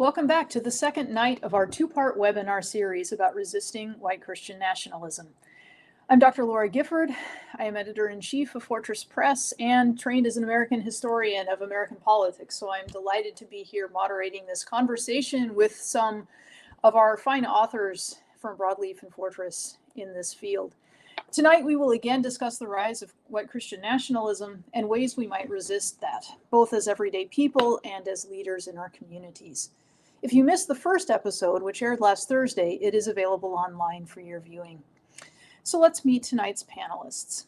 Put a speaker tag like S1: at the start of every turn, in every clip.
S1: Welcome back to the second night of our two-part webinar series about resisting white Christian nationalism. I'm Dr. Laura Gifford. I am editor-in-chief of Fortress Press and trained as an American historian of American politics, so I'm delighted to be here moderating this conversation with some of our fine authors from Broadleaf and Fortress in this field. Tonight, we will again discuss the rise of white Christian nationalism and ways we might resist that, both as everyday people and as leaders in our communities. If you missed the first episode, which aired last Thursday, it is available online for your viewing. So let's meet tonight's panelists.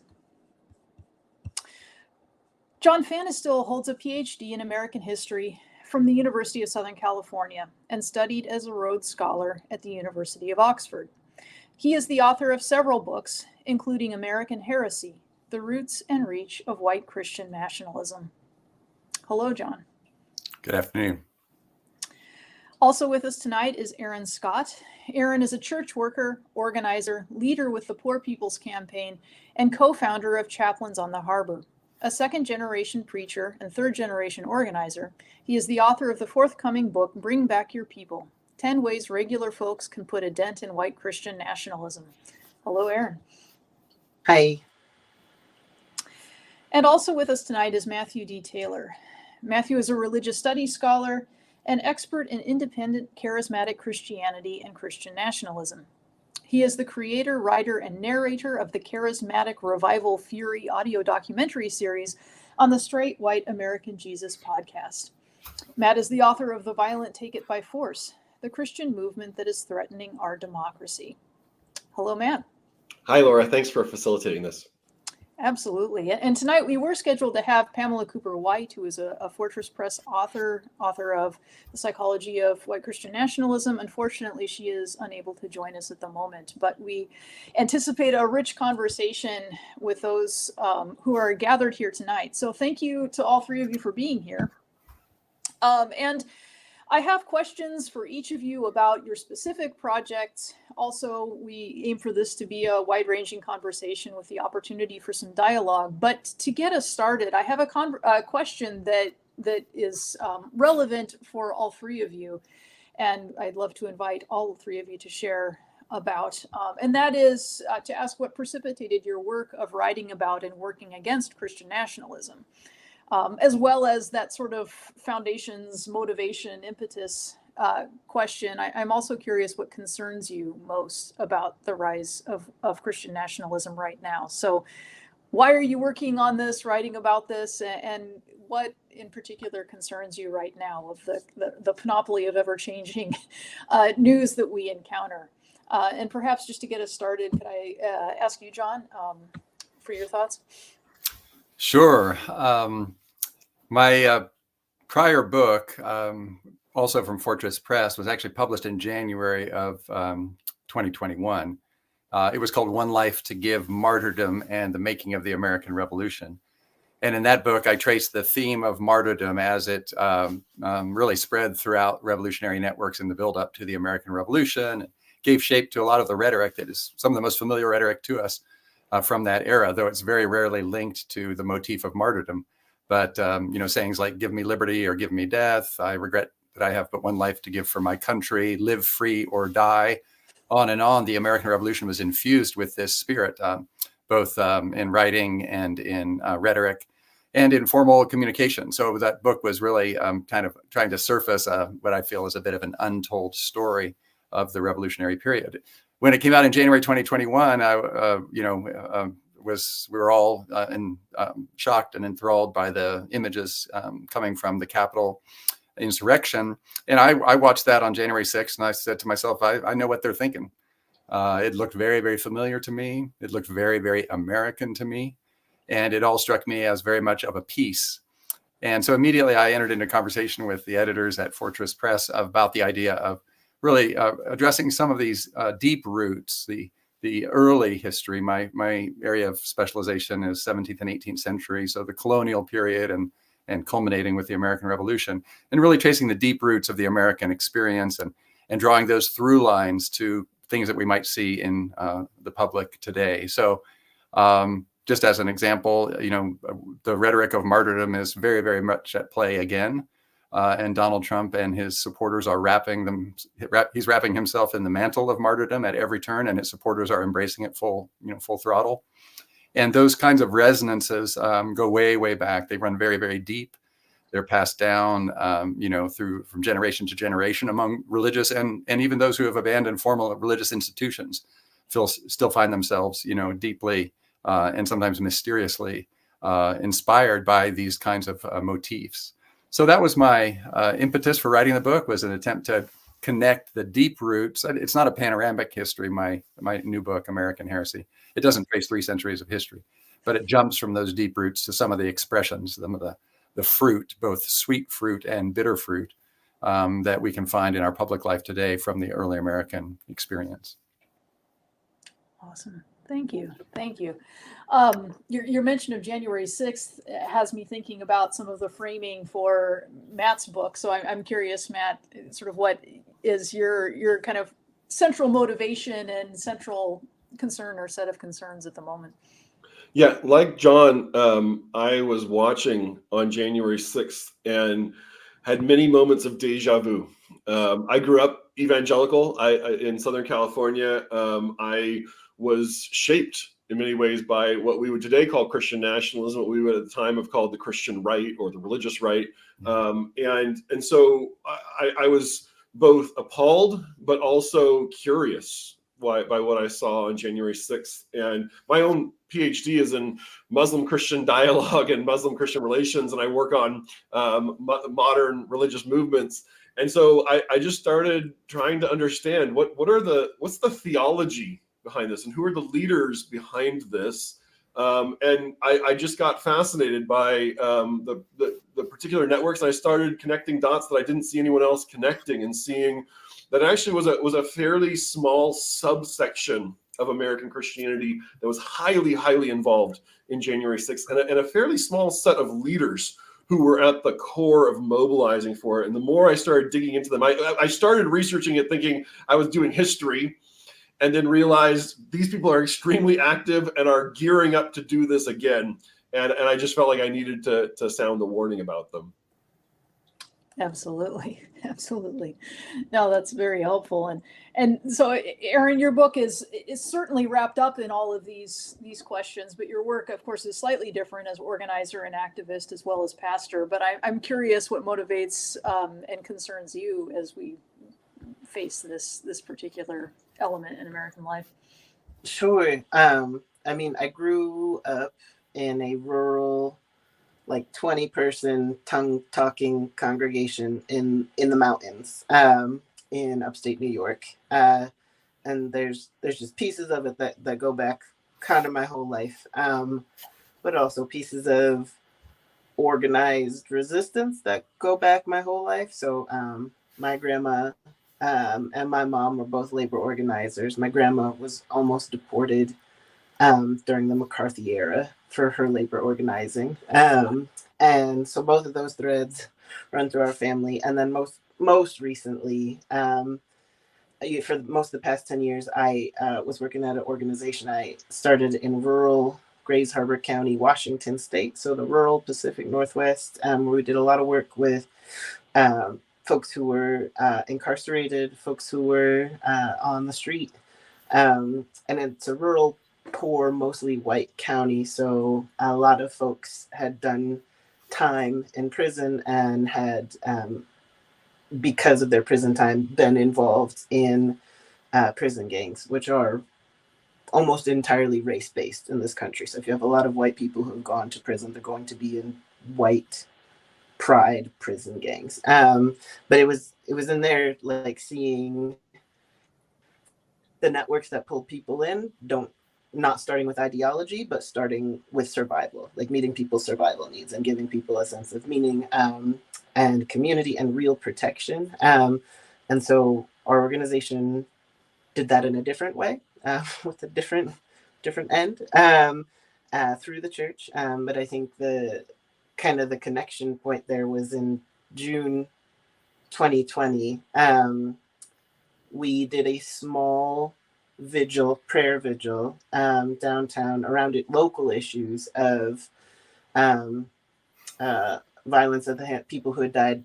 S1: John Fanestil holds a PhD in American history from the University of Southern California and studied as a Rhodes Scholar at the University of Oxford. He is the author of several books, including American Heresy, The Roots and Reach of White Christian Nationalism. Hello, John.
S2: Good afternoon.
S1: Also with us tonight is Aaron Scott. Aaron is a church worker, organizer, leader with the Poor People's Campaign, and co-founder of Chaplains on the Harbor. A second-generation preacher and third-generation organizer, he is the author of the forthcoming book, Bring Back Your People, 10 Ways Regular Folks Can Put a Dent in White Christian Nationalism. Hello, Aaron.
S3: Hi.
S1: And also with us tonight is Matthew D. Taylor. Matthew is a religious studies scholar, an expert in independent charismatic Christianity and Christian nationalism. He is the creator, writer, and narrator of the Charismatic Revival Fury audio documentary series on the Straight White American Jesus podcast. Matt is the author of The Violent Take It by Force, the Christian movement that is threatening our democracy. Hello, Matt.
S4: Hi, Laura. Thanks for facilitating this.
S1: Absolutely. And tonight we were scheduled to have Pamela Cooper-White, who is a Fortress Press author of The Psychology of White Christian Nationalism. Unfortunately, she is unable to join us at the moment, but we anticipate a rich conversation with those who are gathered here tonight. So thank you to all three of you for being here. And I have questions for each of you about your specific projects. Also, we aim for this to be a wide-ranging conversation with the opportunity for some dialogue. But to get us started, I have a question that is relevant for all three of you, and I'd love to invite all three of you to share about. And that is to ask what precipitated your work of writing about and working against Christian nationalism. As well as that sort of foundation's motivation, impetus question. I'm also curious what concerns you most about the rise of Christian nationalism right now. So why are you working on this, writing about this, and what in particular concerns you right now of the panoply of ever-changing news that we encounter? And perhaps just to get us started, could I ask you, John, for your thoughts?
S2: Sure. My prior book, also from Fortress Press, was actually published in January of 2021. It was called One Life to Give, Martyrdom and the Making of the American Revolution. And in that book, I traced the theme of martyrdom as it really spread throughout revolutionary networks in the buildup to the American Revolution. It gave shape to a lot of the rhetoric that is some of the most familiar rhetoric to us from that era, though it's very rarely linked to the motif of martyrdom. But, sayings like, give me liberty or give me death, I regret that I have but one life to give for my country, live free or die, on and on. The American Revolution was infused with this spirit, both in writing and in rhetoric and in formal communication. So that book was really kind of trying to surface what I feel is a bit of an untold story of the revolutionary period. When it came out in January 2021, we were all shocked and enthralled by the images coming from the Capitol insurrection. And I watched that on January 6th, and I said to myself, I know what they're thinking. It looked very, very familiar to me. It looked very, very American to me. And it all struck me as very much of a piece. And so immediately I entered into conversation with the editors at Fortress Press about the idea of really addressing some of these deep roots, the early history. My area of specialization is 17th and 18th century, so the colonial period and culminating with the American Revolution, and really tracing the deep roots of the American experience and drawing those through lines to things that we might see in the public today. So just as an example, the rhetoric of martyrdom is very, very much at play again. and Donald Trump and his supporters are he's wrapping himself in the mantle of martyrdom at every turn, and his supporters are embracing it full throttle. And those kinds of resonances go way, way back. They run very, very deep. They're passed down, from generation to generation among religious and even those who have abandoned formal religious institutions still find themselves, deeply and sometimes mysteriously inspired by these kinds of motifs. So that was my impetus for writing the book, was an attempt to connect the deep roots. It's not a panoramic history, my new book, American Heresy. It doesn't trace 3 centuries of history, but it jumps from those deep roots to some of the expressions, some of the fruit, both sweet fruit and bitter fruit, that we can find in our public life today from the early American experience.
S1: Awesome. Thank you. Thank you. Your mention of January 6th has me thinking about some of the framing for Matt's book. So I'm curious, Matt, sort of what is your kind of central motivation and central concern or set of concerns at the moment?
S4: Yeah, like John, I was watching on January 6th and had many moments of deja vu. I grew up evangelical in Southern California. I was shaped in many ways by what we would today call Christian nationalism, what we would at the time have called the Christian right or the religious right. And so I was both appalled, but also curious by what I saw on January 6th. And my own PhD is in Muslim Christian dialogue and Muslim Christian relations, and I work on modern religious movements. And so I just started trying to understand what's the theology behind this, and who are the leaders behind this. And I just got fascinated by the particular networks. And I started connecting dots that I didn't see anyone else connecting, and seeing that actually was a fairly small subsection of American Christianity that was highly, highly involved in January 6th, and a fairly small set of leaders who were at the core of mobilizing for it. And the more I started digging into them, I started researching it thinking I was doing history, and then realized these people are extremely active and are gearing up to do this again. And I just felt like I needed to sound the warning about them.
S1: Absolutely. Absolutely. No, that's very helpful. And so, Aaron, your book is certainly wrapped up in all of these questions, but your work, of course, is slightly different as organizer and activist as well as pastor. But I'm curious what motivates and concerns you as we face this particular element in American life.
S3: Sure. I grew up in a rural, 20-person tongue-talking congregation in the mountains in upstate New York. And there's just pieces of it that go back kind of my whole life, but also pieces of organized resistance that go back my whole life. So my grandma and my mom were both labor organizers. My grandma was almost deported during the McCarthy era for her labor organizing. And so both of those threads run through our family. And then most recently, for most of the past 10 years, I was working at an organization. I started in rural Grays Harbor County, Washington State, so the rural Pacific Northwest, where we did a lot of work with folks who were incarcerated, folks who were on the street. And it's a rural, poor, mostly white county, so a lot of folks had done time in prison and had, because of their prison time, been involved in prison gangs, which are almost entirely race-based in this country. So if you have a lot of white people who have gone to prison, they're going to be in white pride prison gangs. But it was in there, seeing the networks that pull people in, not starting with ideology, but starting with survival, meeting people's survival needs and giving people a sense of meaning and community and real protection. And so our organization did that in a different way, with a different end through the church. But I think the connection point there was in June 2020. We did a small prayer vigil downtown around local issues of violence at the people who had died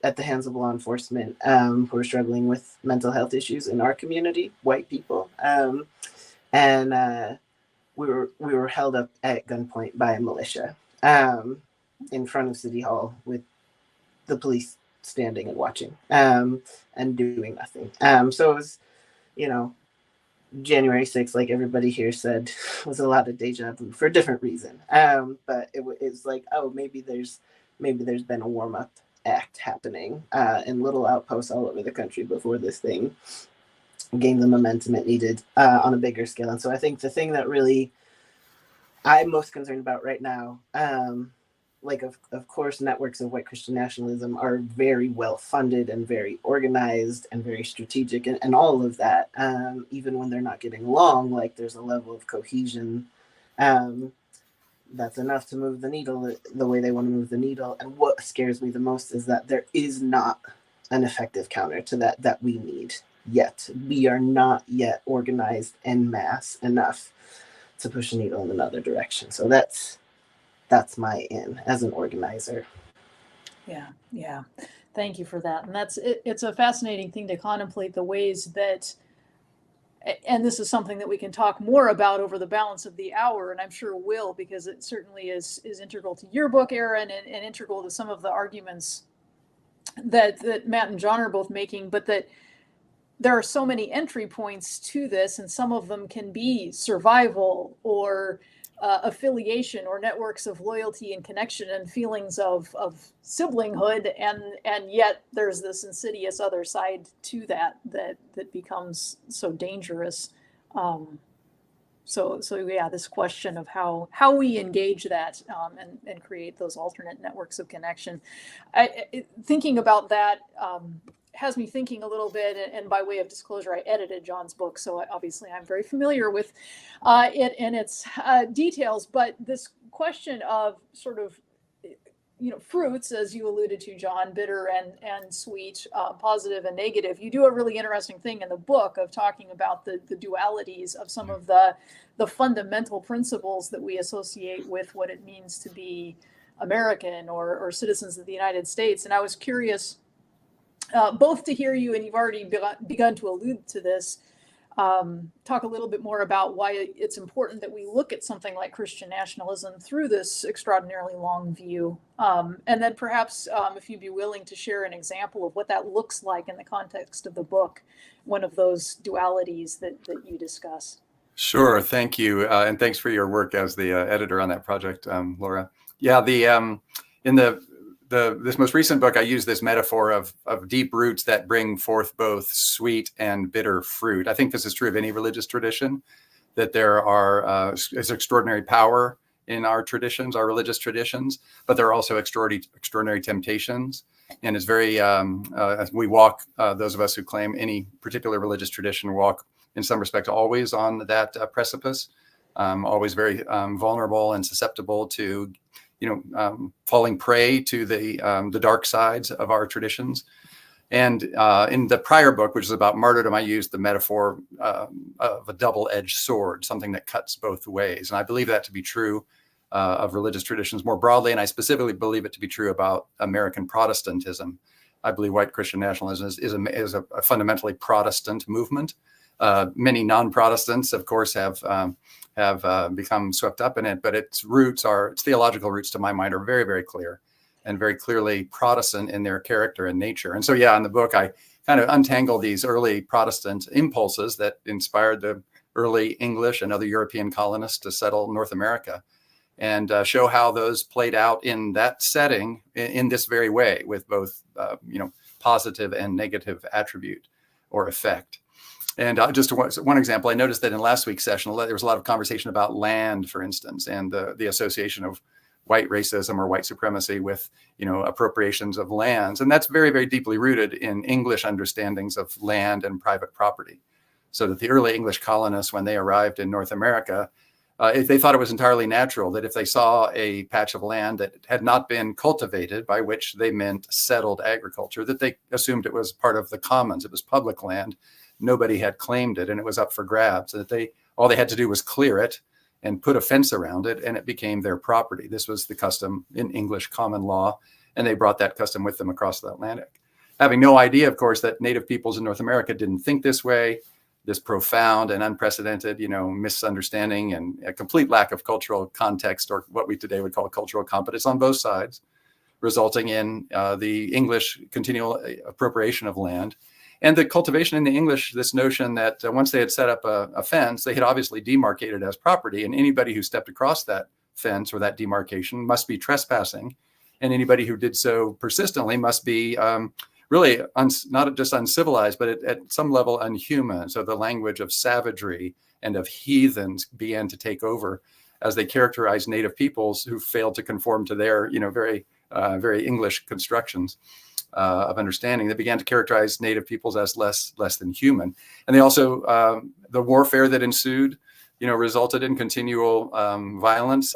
S3: at the hands of law enforcement who are struggling with mental health issues in our community, white people. And we were held up at gunpoint by a militia in front of City Hall with the police standing and watching and doing nothing. So it was, you know, January 6th, like everybody here said, was a lot of deja vu for a different reason. But it's like, oh, maybe there's been a warm-up act happening in little outposts all over the country before this thing gained the momentum it needed on a bigger scale. And so I think the thing that really I'm most concerned about right now, like of course, networks of white Christian nationalism are very well funded and very organized and very strategic and all of that. Even when they're not getting along, like there's a level of cohesion that's enough to move the needle the way they want to move the needle. And what scares me the most is that there is not an effective counter to that we need yet. We are not yet organized en masse enough to push a needle in another direction. So that's my in as an organizer.
S1: Yeah. Thank you for that. And it's a fascinating thing to contemplate the ways that, and this is something that we can talk more about over the balance of the hour, and I'm sure will, because it certainly is integral to your book, Aaron, and integral to some of the arguments that Matt and John are both making, but that there are so many entry points to this, and some of them can be survival or affiliation or networks of loyalty and connection and feelings of siblinghood, and yet there's this insidious other side to that becomes so dangerous. So yeah, this question of how we engage that and create those alternate networks of connection. Thinking about that has me thinking a little bit, and by way of disclosure, I edited John's book, so obviously I'm very familiar with it and its details, but this question of sort of, you know, fruits, as you alluded to, John, bitter and sweet, positive and negative. You do a really interesting thing in the book of talking about the dualities of some of the fundamental principles that we associate with what it means to be American or citizens of the United States. And I was curious both to hear you, and you've already begun to allude to this, talk a little bit more about why it's important that we look at something like Christian nationalism through this extraordinarily long view. And then perhaps if you'd be willing to share an example of what that looks like in the context of the book, one of those dualities that you discuss.
S2: Sure, thank you, and thanks for your work as the editor on that project, Laura. Yeah, in this most recent book, I use this metaphor of deep roots that bring forth both sweet and bitter fruit. I think this is true of any religious tradition, that there is extraordinary power in our traditions, our religious traditions, but there are also extraordinary temptations. And it's very, as we walk, those of us who claim any particular religious tradition walk in some respect always on that precipice, always very vulnerable and susceptible to falling prey to the dark sides of our traditions. And in the prior book, which is about martyrdom, I used the metaphor of a double-edged sword, something that cuts both ways. And I believe that to be true of religious traditions more broadly, and I specifically believe it to be true about American Protestantism. I believe white Christian nationalism is a fundamentally Protestant movement. Many non-Protestants, of course, have become swept up in it, but its theological roots, to my mind, are very, very clear and very clearly Protestant in their character and nature. And so, yeah, in the book, I kind of untangle these early Protestant impulses that inspired the early English and other European colonists to settle North America, and show how those played out in that setting in this very way, with both positive and negative attribute or effect. And just one example, I noticed that in last week's session, there was a lot of conversation about land, for instance, and the association of white racism or white supremacy with, appropriations of lands. And that's very, very deeply rooted in English understandings of land and private property. So that the early English colonists, when they arrived in North America, they thought it was entirely natural that if they saw a patch of land that had not been cultivated, by which they meant settled agriculture, that they assumed it was part of the commons. It was public land. Nobody had claimed it, and it was up for grabs. That all they had to do was clear it and put a fence around it, and it became their property. This was the custom in English common law, and they brought that custom with them across the Atlantic, having no idea, of course, that native peoples in North America didn't think this way. This profound and unprecedented, misunderstanding and a complete lack of cultural context, or what we today would call cultural competence on both sides, resulting in the English continual appropriation of land. And the cultivation in the English, this notion that once they had set up a fence, they had obviously demarcated as property, and anybody who stepped across that fence or that demarcation must be trespassing, and anybody who did so persistently must be really not just uncivilized, but at some level unhuman. So the language of savagery and of heathens began to take over as they characterized native peoples who failed to conform to their, very English constructions of understanding. They began to characterize native peoples as less than human. And they also, the warfare that ensued, resulted in continual violence.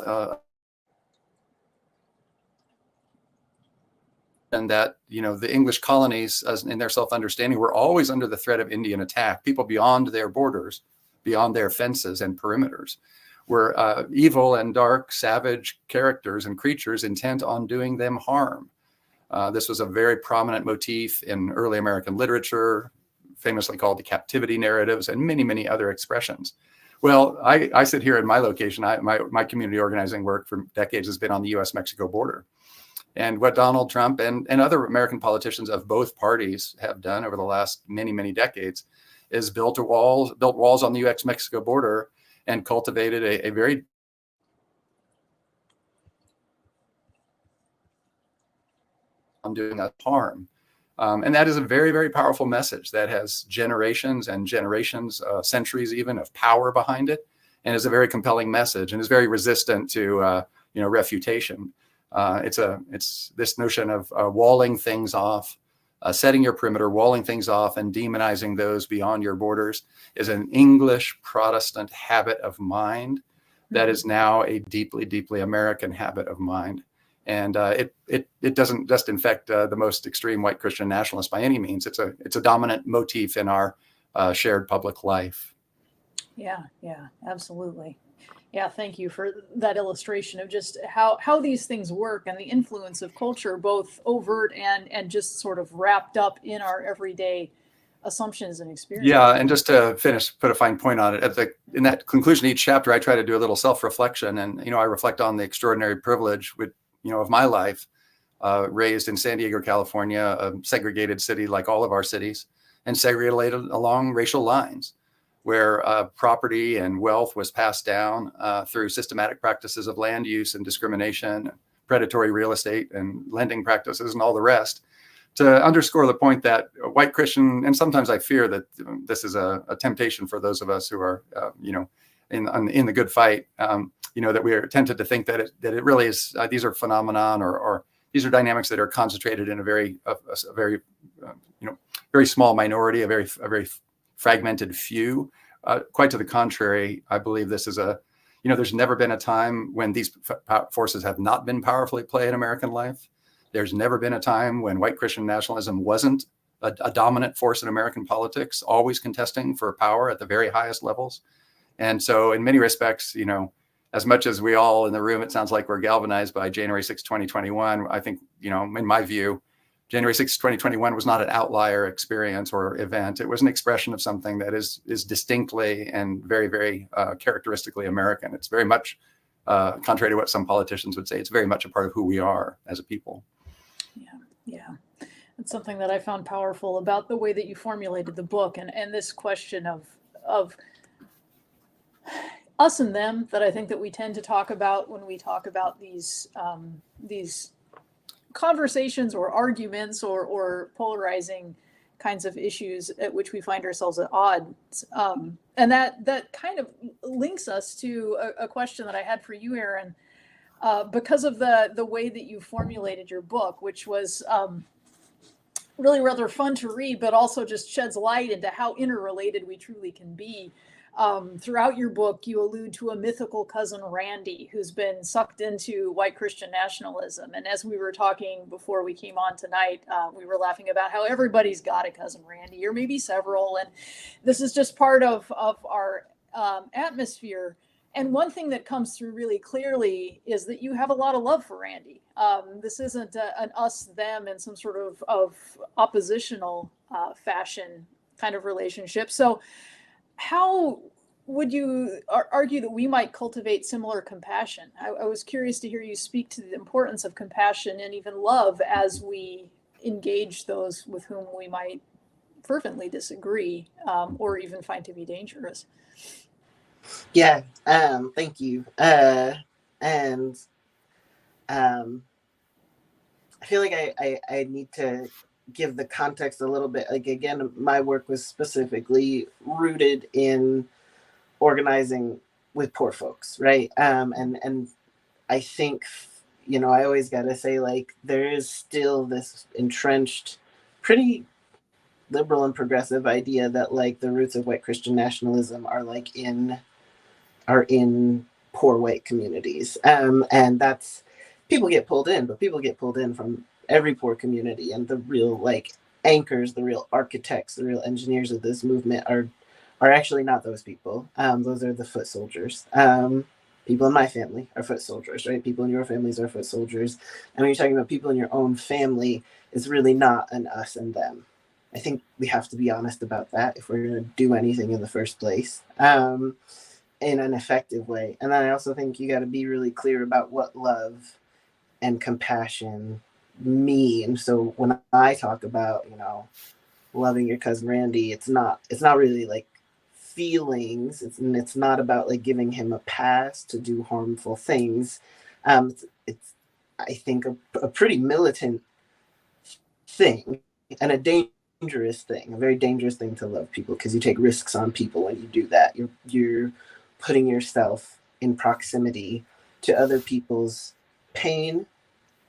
S2: And that, the English colonies, as in their self-understanding, were always under the threat of Indian attack. People beyond their borders, beyond their fences and perimeters, were evil and dark, savage characters and creatures intent on doing them harm. This was a very prominent motif in early American literature, famously called the captivity narratives, and many, many other expressions. Well, I sit here in my location. My community organizing work for decades has been on the U.S.-Mexico border. And what Donald Trump and other American politicians of both parties have done over the last many, many decades is built walls on the U.S.-Mexico border and cultivated a very on doing us harm. And that is a very, very powerful message that has generations and generations, centuries even, of power behind it, and is a very compelling message and is very resistant to refutation. It's this notion of walling things off, setting your perimeter, walling things off, and demonizing those beyond your borders is an English Protestant habit of mind that is now a deeply, deeply American habit of mind. And it doesn't just infect the most extreme white Christian nationalists by any means. It's a dominant motif in our shared public life.
S1: Yeah, absolutely. Yeah, thank you for that illustration of just how these things work and the influence of culture, both overt and just sort of wrapped up in our everyday assumptions and experiences.
S2: Yeah, and just to finish, put a fine point on it. In that conclusion of each chapter, I try to do a little self-reflection, and I reflect on the extraordinary privilege of my life, raised in San Diego, California, a segregated city like all of our cities, and segregated along racial lines, where property and wealth was passed down through systematic practices of land use and discrimination, predatory real estate and lending practices, and all the rest, to underscore the point that white Christian, and sometimes I fear that this is a temptation for those of us who are, in the good fight, that we are tempted to think that it really is, these are phenomenon or these are dynamics that are concentrated in a very very small minority, a very fragmented few. Quite to the contrary, I believe this is there's never been a time when these forces have not been powerfully played in American life. There's never been a time when white Christian nationalism wasn't a dominant force in American politics, always contesting for power at the very highest levels. And so in many respects, as much as we all in the room, it sounds like we're galvanized by January 6, 2021, I think, in my view, January 6, 2021 was not an outlier experience or event. It was an expression of something that is distinctly and very, very characteristically American. It's very much, contrary to what some politicians would say, it's very much a part of who we are as a people.
S1: Yeah. It's something that I found powerful about the way that you formulated the book and this question of us and them that I think that we tend to talk about when we talk about these conversations or arguments or polarizing kinds of issues at which we find ourselves at odds. And that kind of links us to a question that I had for you, Aaron, because of the way that you formulated your book, which was really rather fun to read, but also just sheds light into how interrelated we truly can be. Throughout your book, you allude to a mythical cousin Randy who's been sucked into white Christian nationalism. And as we were talking before we came on tonight, we were laughing about how everybody's got a cousin Randy, or maybe several. And this is just part of our atmosphere. And one thing that comes through really clearly is that you have a lot of love for Randy. This isn't an us-them in some sort of oppositional fashion kind of relationship. So how would you argue that we might cultivate similar compassion? I was curious to hear you speak to the importance of compassion and even love as we engage those with whom we might fervently disagree or even find to be dangerous.
S3: Yeah, thank you. And I feel like I need to give the context a little bit. Like, again, my work was specifically rooted in organizing with poor folks, right? And I think, I always got to say, like, there is still this entrenched, pretty liberal and progressive idea that, like, the roots of white Christian nationalism are in poor white communities. And that's, people get pulled in, but people get pulled in from every poor community. And the real, like, anchors, the real architects, the real engineers of this movement are actually not those people. Those are the foot soldiers. People in my family are foot soldiers, right? People in your families are foot soldiers. And when you're talking about people in your own family, it's really not an us and them. I think we have to be honest about that if we're going to do anything in the first place. In an effective way. And then I also think you got to be really clear about what love and compassion mean. So when I talk about, loving your cousin Randy, it's not really like feelings. It's not about like giving him a pass to do harmful things. It's I think a pretty militant thing and a dangerous thing, a very dangerous thing to love people, because you take risks on people when you do that. You're putting yourself in proximity to other people's pain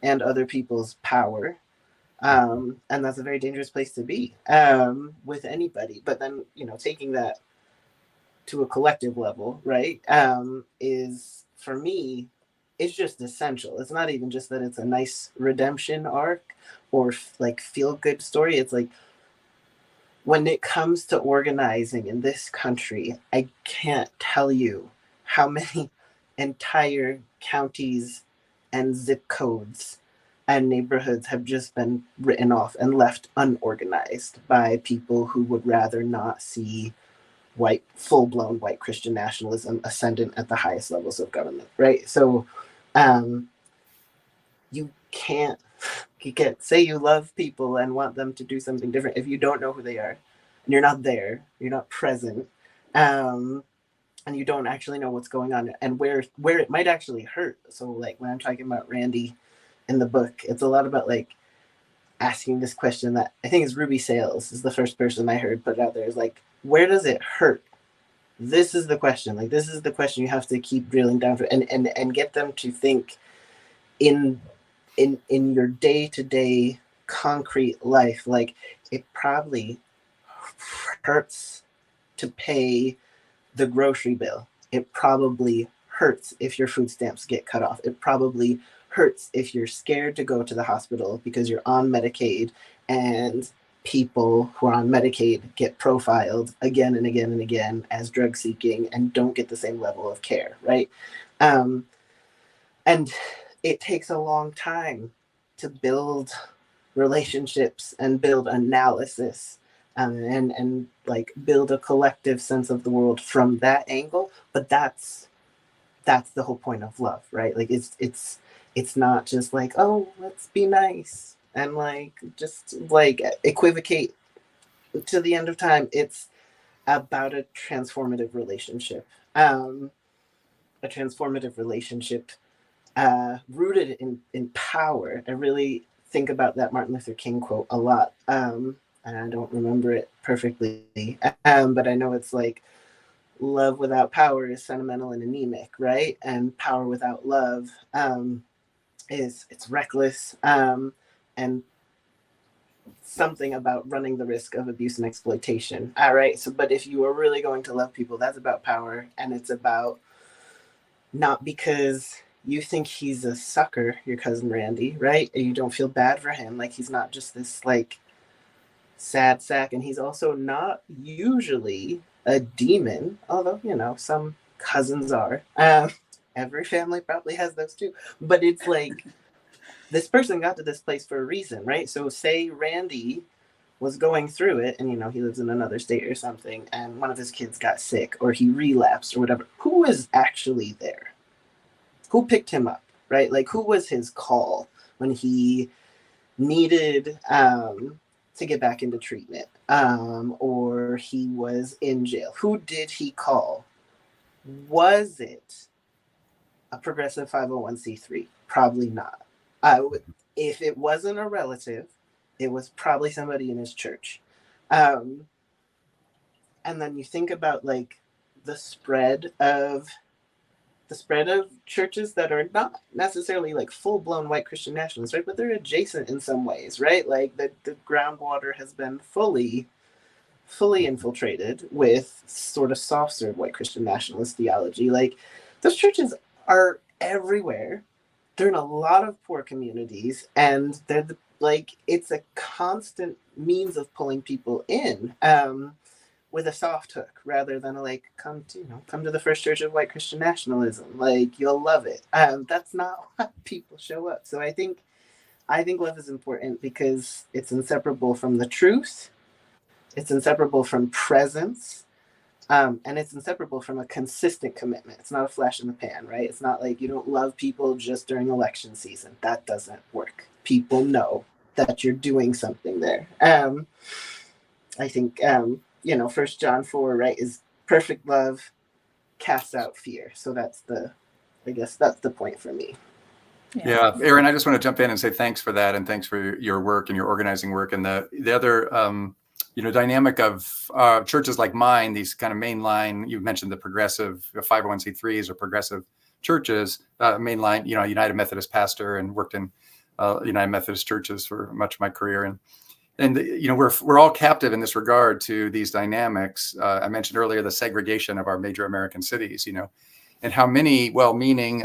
S3: and other people's power. And that's a very dangerous place to be with anybody. But then, taking that to a collective level, right, is, for me, it's just essential. It's not even just that it's a nice redemption arc or like feel good story. It's like, when it comes to organizing in this country, I can't tell you how many entire counties and zip codes and neighborhoods have just been written off and left unorganized by people who would rather not see full-blown white Christian nationalism ascendant at the highest levels of government, right? So you can't say you love people and want them to do something different if you don't know who they are, and you're not there, you're not present, and you don't actually know what's going on and where it might actually hurt. So, like, when I'm talking about Randy in the book, it's a lot about like asking this question that I think is Ruby Sales is the first person I heard put out there, is like, where does it hurt? This is the question. Like, this is the question you have to keep drilling down for, and get them to think in your day-to-day concrete life. Like, it probably hurts to pay the grocery bill. It probably hurts if your food stamps get cut off. It probably hurts if you're scared to go to the hospital because you're on Medicaid, and people who are on Medicaid get profiled again and again and again as drug seeking and don't get the same level of care, right? And it takes a long time to build relationships and build analysis and like build a collective sense of the world from that angle. But that's the whole point of love, right? Like, it's not just like, oh, let's be nice and like just like equivocate to the end of time. It's about a transformative relationship. Rooted in power. I really think about that Martin Luther King quote a lot. And I don't remember it perfectly, but I know it's like, love without power is sentimental and anemic, right? And power without love it's reckless, and something about running the risk of abuse and exploitation. All right. So, but if you are really going to love people, that's about power, and it's about not because you think he's a sucker, your cousin Randy, right? And you don't feel bad for him. Like, he's not just this like sad sack, and he's also not usually a demon, although some cousins are. Every family probably has those too. But it's like, this person got to this place for a reason, right? So say Randy was going through it and, he lives in another state or something, and one of his kids got sick or he relapsed or whatever. Who was actually there? Who picked him up, right? Like, who was his call when he needed to get back into treatment, or he was in jail? Who did he call? Was it a progressive 501c3? Probably not. If it wasn't a relative, it was probably somebody in his church. And then you think about like the spread of churches that are not necessarily like full-blown white Christian nationalists, right? But they're adjacent in some ways, right? Like the groundwater has been fully infiltrated with sort of soft-serve white Christian nationalist theology. Like, those churches are everywhere. They're in a lot of poor communities, and they're it's a constant means of pulling people in, with a soft hook rather than come to the First Church of White Christian Nationalism. Like, you'll love it. That's not why people show up. So I think love is important because it's inseparable from the truth. It's inseparable from presence. And it's inseparable from a consistent commitment. It's not a flash in the pan, right? It's not like you don't love people just during election season. That doesn't work. People know that you're doing something there. I think, 1 John 4, right, is perfect love casts out fear. So that's the point for me.
S2: Yeah, Aaron, I just want to jump in and say thanks for that, and thanks for your work and your organizing work, and the other dynamic of churches like mine, these kind of mainline. You mentioned the progressive 501c3s or progressive churches, mainline. United Methodist pastor, and worked in United Methodist churches for much of my career, and we're all captive in this regard to these dynamics. I mentioned earlier the segregation of our major American cities, and how many well-meaning,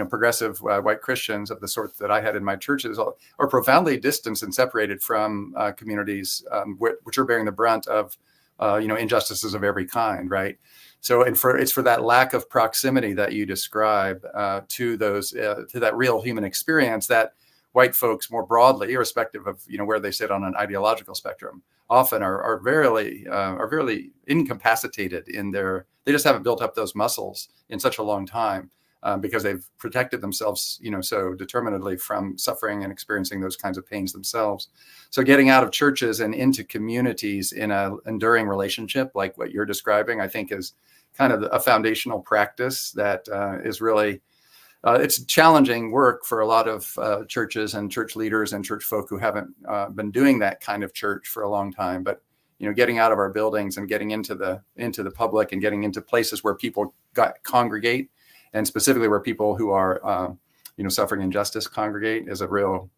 S2: progressive white Christians of the sort that I had in my churches are profoundly distanced and separated from communities which are bearing the brunt of, injustices of every kind, right? So, it's for that lack of proximity that you describe to that real human experience that white folks more broadly, irrespective of where they sit on an ideological spectrum, often are very incapacitated in their. They just haven't built up those muscles in such a long time because they've protected themselves, so determinedly from suffering and experiencing those kinds of pains themselves. So getting out of churches and into communities in an enduring relationship like what you're describing, I think is kind of a foundational practice that is really. It's challenging work for a lot of churches and church leaders and church folk who haven't been doing that kind of church for a long time. But getting out of our buildings and getting into the public and getting into places where people congregate, and specifically where people who are suffering injustice congregate, is a real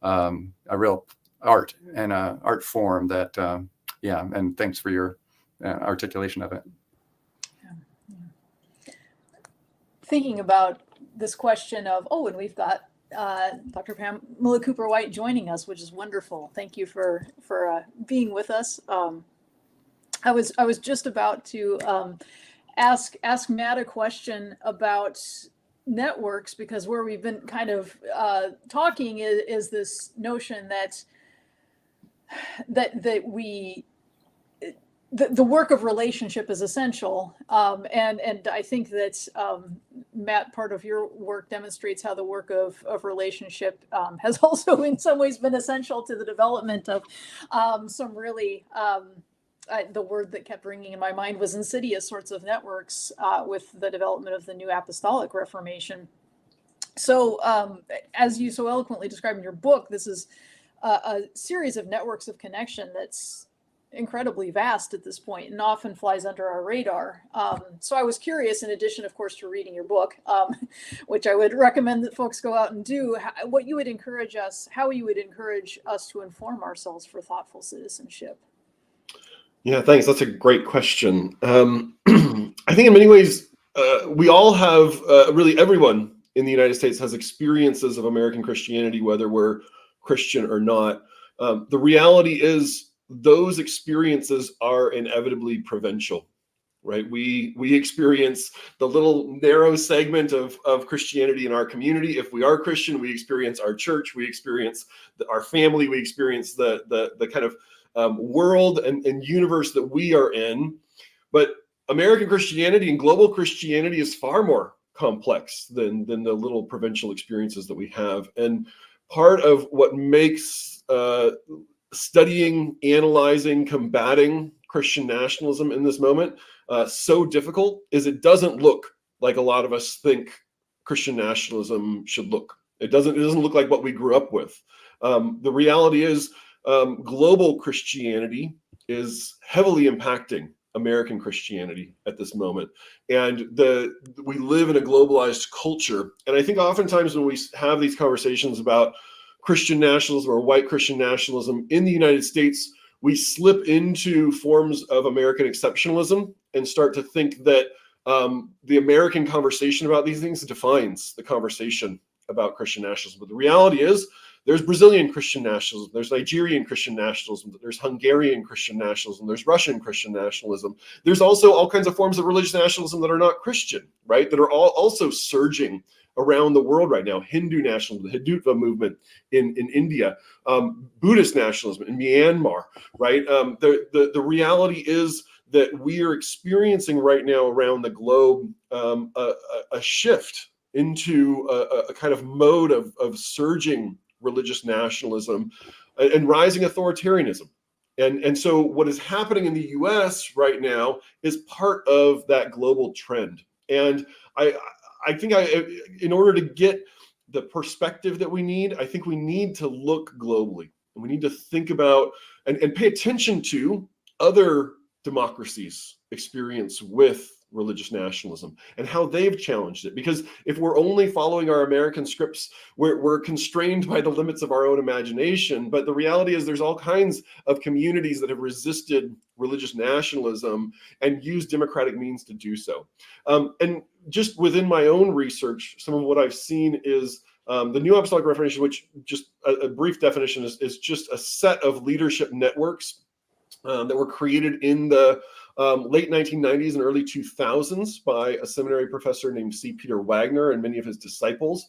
S2: art and art form that And thanks for your articulation of it.
S1: Thinking about this question of, and we've got Dr. Pamela Cooper-White joining us, which is wonderful. Thank you for being with us. I was just about to ask Matt a question about networks, because where we've been kind of talking is this notion that the work of relationship is essential, and I think that Matt, part of your work demonstrates how the work of relationship has also in some ways been essential to the development of some really the word that kept ringing in my mind was insidious sorts of networks with the development of the New Apostolic Reformation. So as you so eloquently describe in your book, this is a series of networks of connection that's incredibly vast at this point and often flies under our radar. So I was curious, in addition, of course, to reading your book, which I would recommend that folks go out and do, how you would encourage us to inform ourselves for thoughtful citizenship.
S4: Yeah, thanks. That's a great question. I think in many ways, we all have, really everyone in the United States has experiences of American Christianity, whether we're Christian or not. The reality is those experiences are inevitably provincial. right? We experience the little narrow segment of Christianity in our community. If we are Christian, we experience our church, we experience our family, we experience the kind of world and universe that we are in. But American Christianity and global Christianity is far more complex than the little provincial experiences that we have. And part of what makes studying, analyzing, combating Christian nationalism in this moment so difficult is it doesn't look like a lot of us think Christian nationalism should look. It doesn't look like what we grew up with. The reality is global Christianity is heavily impacting American Christianity at this moment. And we live in a globalized culture. And I think oftentimes when we have these conversations about Christian nationalism or white Christian nationalism in the United States, we slip into forms of American exceptionalism and start to think that the American conversation about these things defines the conversation about Christian nationalism. But the reality is there's Brazilian Christian nationalism, there's Nigerian Christian nationalism, there's Hungarian Christian nationalism, there's Russian Christian nationalism. There's also all kinds of forms of religious nationalism that are not Christian, right? That are also surging around the world right now. Hindu nationalism, the Hindutva movement in India, Buddhist nationalism in Myanmar, right? The reality is that we are experiencing right now around the globe a shift into a kind of mode of surging religious nationalism and rising authoritarianism. And so what is happening in the US right now is part of that global trend. And I think in order to get the perspective that we need, I think we need to look globally. And we need to think about and pay attention to other democracies' experience with religious nationalism and how they've challenged it. Because if we're only following our American scripts, we're constrained by the limits of our own imagination. But the reality is there's all kinds of communities that have resisted religious nationalism and used democratic means to do so. And just within my own research, some of what I've seen is the New Apostolic Reformation, which just a brief definition is just a set of leadership networks that were created in the late 1990s and early 2000s by a seminary professor named C. Peter Wagner and many of his disciples.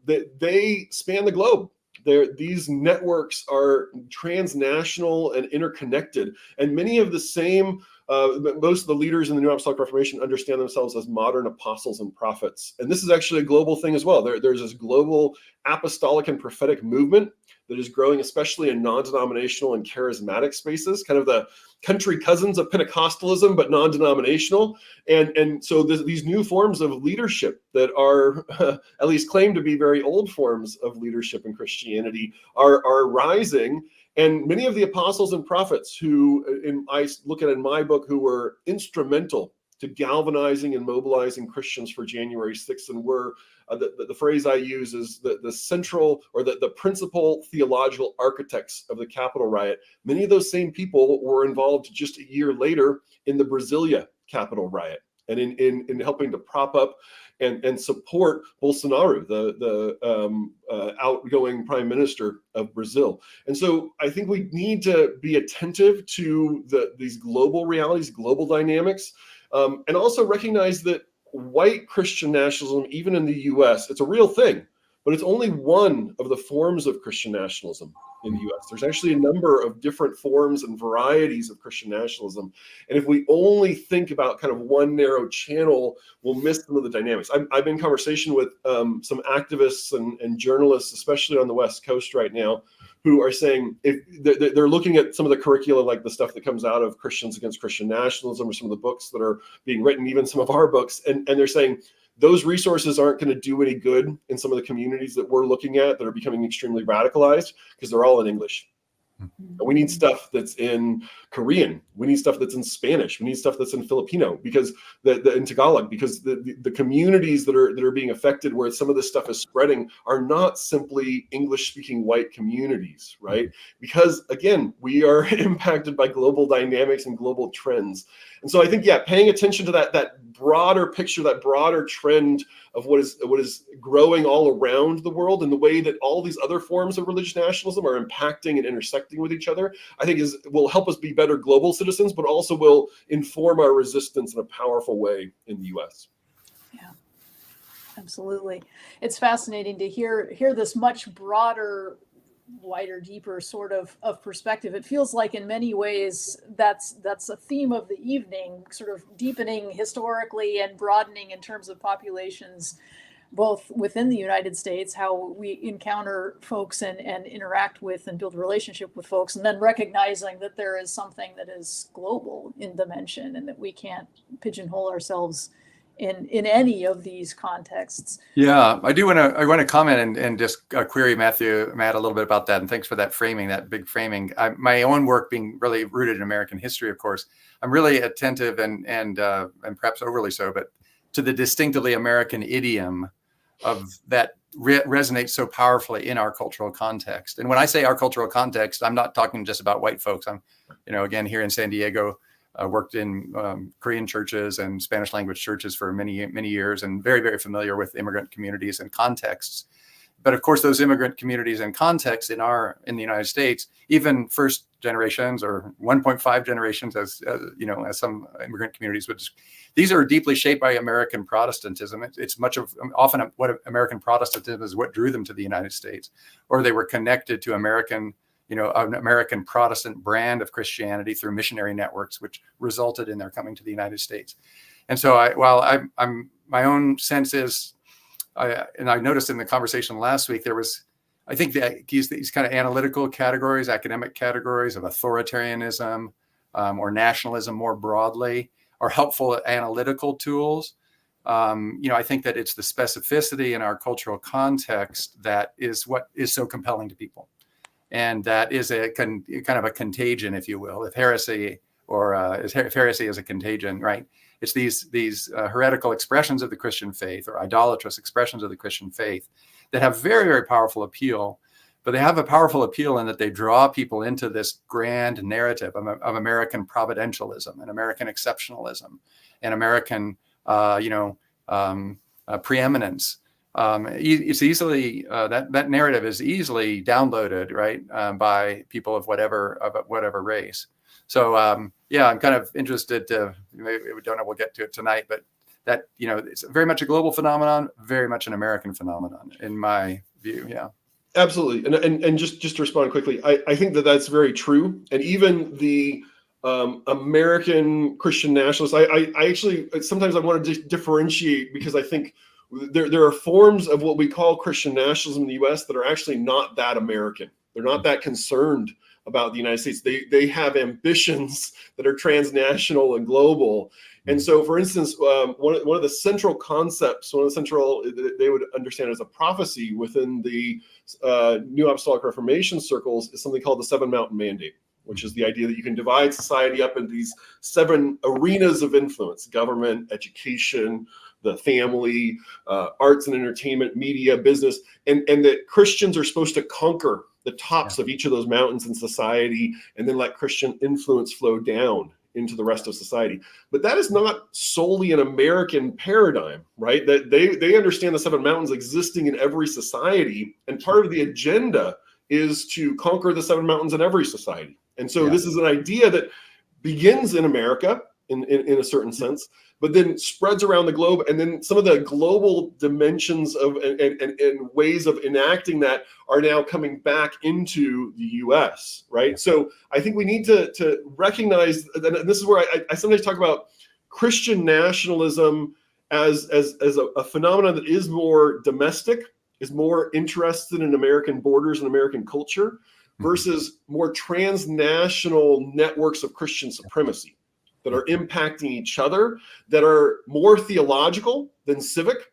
S4: They span the globe. These networks are transnational and interconnected, and many of the same, most of the leaders in the New Apostolic Reformation understand themselves as modern apostles and prophets. And this is actually a global thing as well. There's this global apostolic and prophetic movement that is growing, especially in non-denominational and charismatic spaces, kind of the country cousins of Pentecostalism, but non-denominational. And so these new forms of leadership that are at least claimed to be very old forms of leadership in Christianity are rising. And many of the apostles and prophets who I look at in my book, who were instrumental to galvanizing and mobilizing Christians for January 6th, and were the phrase I use is the central or the principal theological architects of the Capitol riot. Many of those same people were involved just a year later in the Brasilia Capitol riot and in helping to prop up and support Bolsonaro, the outgoing prime minister of Brazil. And so I think we need to be attentive to these global realities, global dynamics, and also recognize that white Christian nationalism, even in the US, it's a real thing, but it's only one of the forms of Christian nationalism in the US. There's actually a number of different forms and varieties of Christian nationalism. And if we only think about kind of one narrow channel, we'll miss some of the dynamics. I've been in conversation with some activists and journalists, especially on the West Coast right now, who are saying if they're looking at some of the curricula, like the stuff that comes out of Christians Against Christian Nationalism, or some of the books that are being written, even some of our books, and they're saying those resources aren't going to do any good in some of the communities that we're looking at that are becoming extremely radicalized, because they're all in English. We need stuff that's in Korean. We need stuff that's in Spanish. We need stuff that's in Filipino, because in Tagalog, because the communities that are being affected, where some of this stuff is spreading, are not simply English-speaking white communities, right? Because again, we are impacted by global dynamics and global trends. And so I think, paying attention to that broader picture, that broader trend of what is growing all around the world, and the way that all these other forms of religious nationalism are impacting and intersecting with each other, I think will help us be better better global citizens, but also will inform our resistance in a powerful way in the US.
S1: Yeah, absolutely. It's fascinating to hear this much broader, wider, deeper sort of perspective. It feels like in many ways that's a theme of the evening, sort of deepening historically and broadening in terms of populations, both within the United States, how we encounter folks and interact with and build a relationship with folks, and then recognizing that there is something that is global in dimension and that we can't pigeonhole ourselves in any of these contexts.
S2: Yeah, I want to comment and just query Matt a little bit about that. And thanks for that framing, that big framing. My own work being really rooted in American history, of course, I'm really attentive and perhaps overly so, but to the distinctively American idiom of that resonates so powerfully in our cultural context. And when I say our cultural context, I'm not talking just about white folks. I'm, again, here in San Diego, worked in Korean churches and Spanish language churches for many, many years, and very, very familiar with immigrant communities and contexts. But of course, those immigrant communities and contexts in the United States, even first generations or 1.5 generations, as some immigrant communities would, these are deeply shaped by American Protestantism. It's often what American Protestantism is what drew them to the United States, or they were connected to an American Protestant brand of Christianity through missionary networks, which resulted in their coming to the United States. And so, my own sense is, and I noticed in the conversation last week, I think that these kind of analytical categories, academic categories of authoritarianism or nationalism more broadly are helpful analytical tools. I think that it's the specificity in our cultural context that is what is so compelling to people. And that is a kind of a contagion, if you will, if heresy is a contagion, right? It's these heretical expressions of the Christian faith or idolatrous expressions of the Christian faith that have very, very powerful appeal, but they have a powerful appeal in that they draw people into this grand narrative of American providentialism and American exceptionalism and American, preeminence. It's easily that narrative is easily downloaded, right, by people of whatever race. So I'm kind of interested to, maybe we don't know, we'll get to it tonight, but that it's very much a global phenomenon, very much an American phenomenon, in my view. Yeah,
S4: absolutely. And just to respond quickly, I think that's very true. And even the American Christian nationalists, I actually sometimes I want to differentiate, because I think there are forms of what we call Christian nationalism in the U.S. that are actually not that American. They're not that concerned about the United States. They have ambitions that are transnational and global. And so, for instance, one of the central concepts, they would understand as a prophecy within the New Apostolic Reformation circles is something called the Seven Mountain Mandate, which is the idea that you can divide society up into these 7 arenas of influence: government, education, the family, arts and entertainment, media, business, and that Christians are supposed to conquer the tops of each of those mountains in society, and then let Christian influence flow down into the rest of society. But that is not solely an American paradigm, right? That they understand the 7 mountains existing in every society, and part of the agenda is to conquer the 7 mountains in every society. And so this is an idea that begins in America in a certain sense, but then spreads around the globe. And then some of the global dimensions of and ways of enacting that are now coming back into the US, right? So I think we need to recognize, and this is where I sometimes talk about Christian nationalism as a phenomenon that is more domestic, is more interested in American borders and American culture, versus more transnational networks of Christian supremacy that are impacting each other, that are more theological than civic,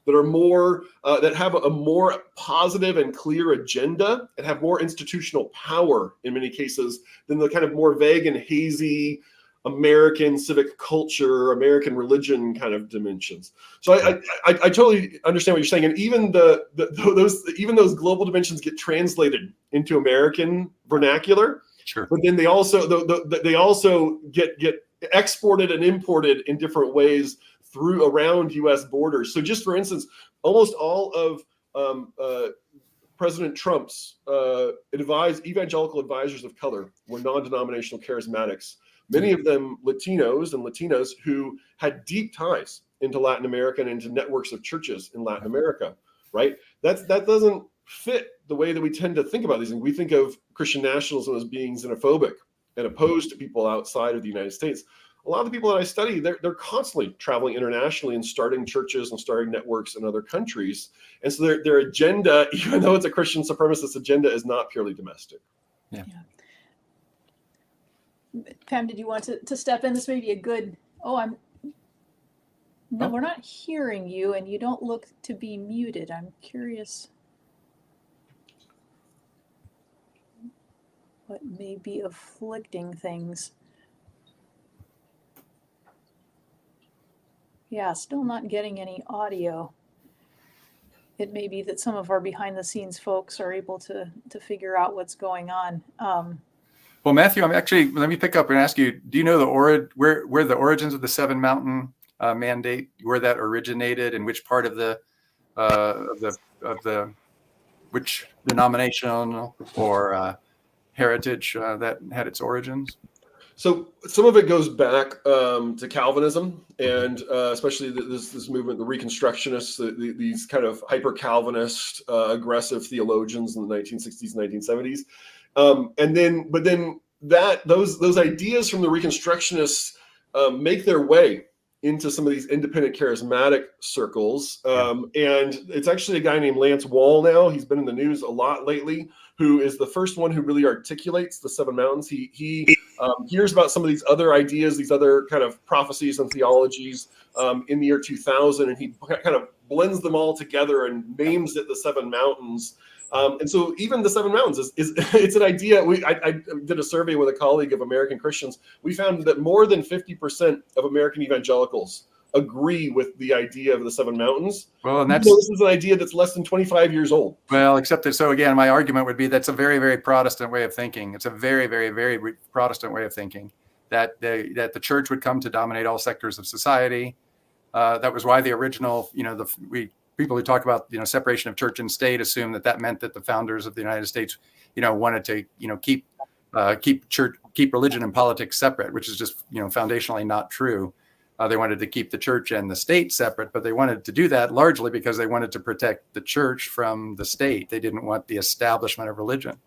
S4: that are more that have a more positive and clear agenda, and have more institutional power in many cases than the kind of more vague and hazy American civic culture, American religion kind of dimensions. So I totally understand what you're saying, and even those global dimensions get translated into American vernacular.
S2: Sure.
S4: But then they also get exported and imported in different ways around U.S. borders. So just for instance, almost all of President Trump's evangelical advisors of color were non-denominational charismatics, many of them Latinos and Latinas who had deep ties into Latin America and into networks of churches in Latin America, right? That doesn't fit the way that we tend to think about these things. We think of Christian nationalism as being xenophobic and opposed to people outside of the United States. A lot of the people that I study, they're constantly traveling internationally and starting churches and starting networks in other countries. And so their agenda, even though it's a Christian supremacist agenda, is not purely domestic.
S2: Yeah.
S1: Pam, did you want to step in? This may be a good, we're not hearing you, and you don't look to be muted. I'm curious what may be afflicting things. Yeah, still not getting any audio. It may be that some of our behind the scenes folks are able to figure out what's going on.
S2: Well, Matthew, let me pick up and ask you, do you know where the origins of the Seven Mountain mandate, where that originated, and which part of which denominational or heritage that had its origins?
S4: So some of it goes back to Calvinism, and especially this movement, the Reconstructionists, these kind of hyper-Calvinist, aggressive theologians in the 1960s, 1970s, but then those ideas from the Reconstructionists make their way into some of these independent charismatic circles, and it's actually a guy named Lance Wall now. He's been in the news a lot lately, who is the first one who really articulates the Seven Mountains. He hears about some of these other ideas, these other kind of prophecies and theologies in the year 2000, and he kind of blends them all together and names it the Seven Mountains. And so even the Seven Mountains it's an idea. I did a survey with a colleague of American Christians. We found that more than 50% of American evangelicals agree with the idea of the Seven Mountains.
S2: Well, and
S4: this is an idea that's less than 25 years old.
S2: Well, except that, so again, my argument would be that's a very, very Protestant way of thinking. It's a very, very, very Protestant way of thinking that the church would come to dominate all sectors of society. That was why the original, people who talk about, separation of church and state assume that meant that the founders of the United States, wanted to, keep religion and politics separate, which is just, foundationally not true. They wanted to keep the church and the state separate, but they wanted to do that largely because they wanted to protect the church from the state. They didn't want the establishment of religion.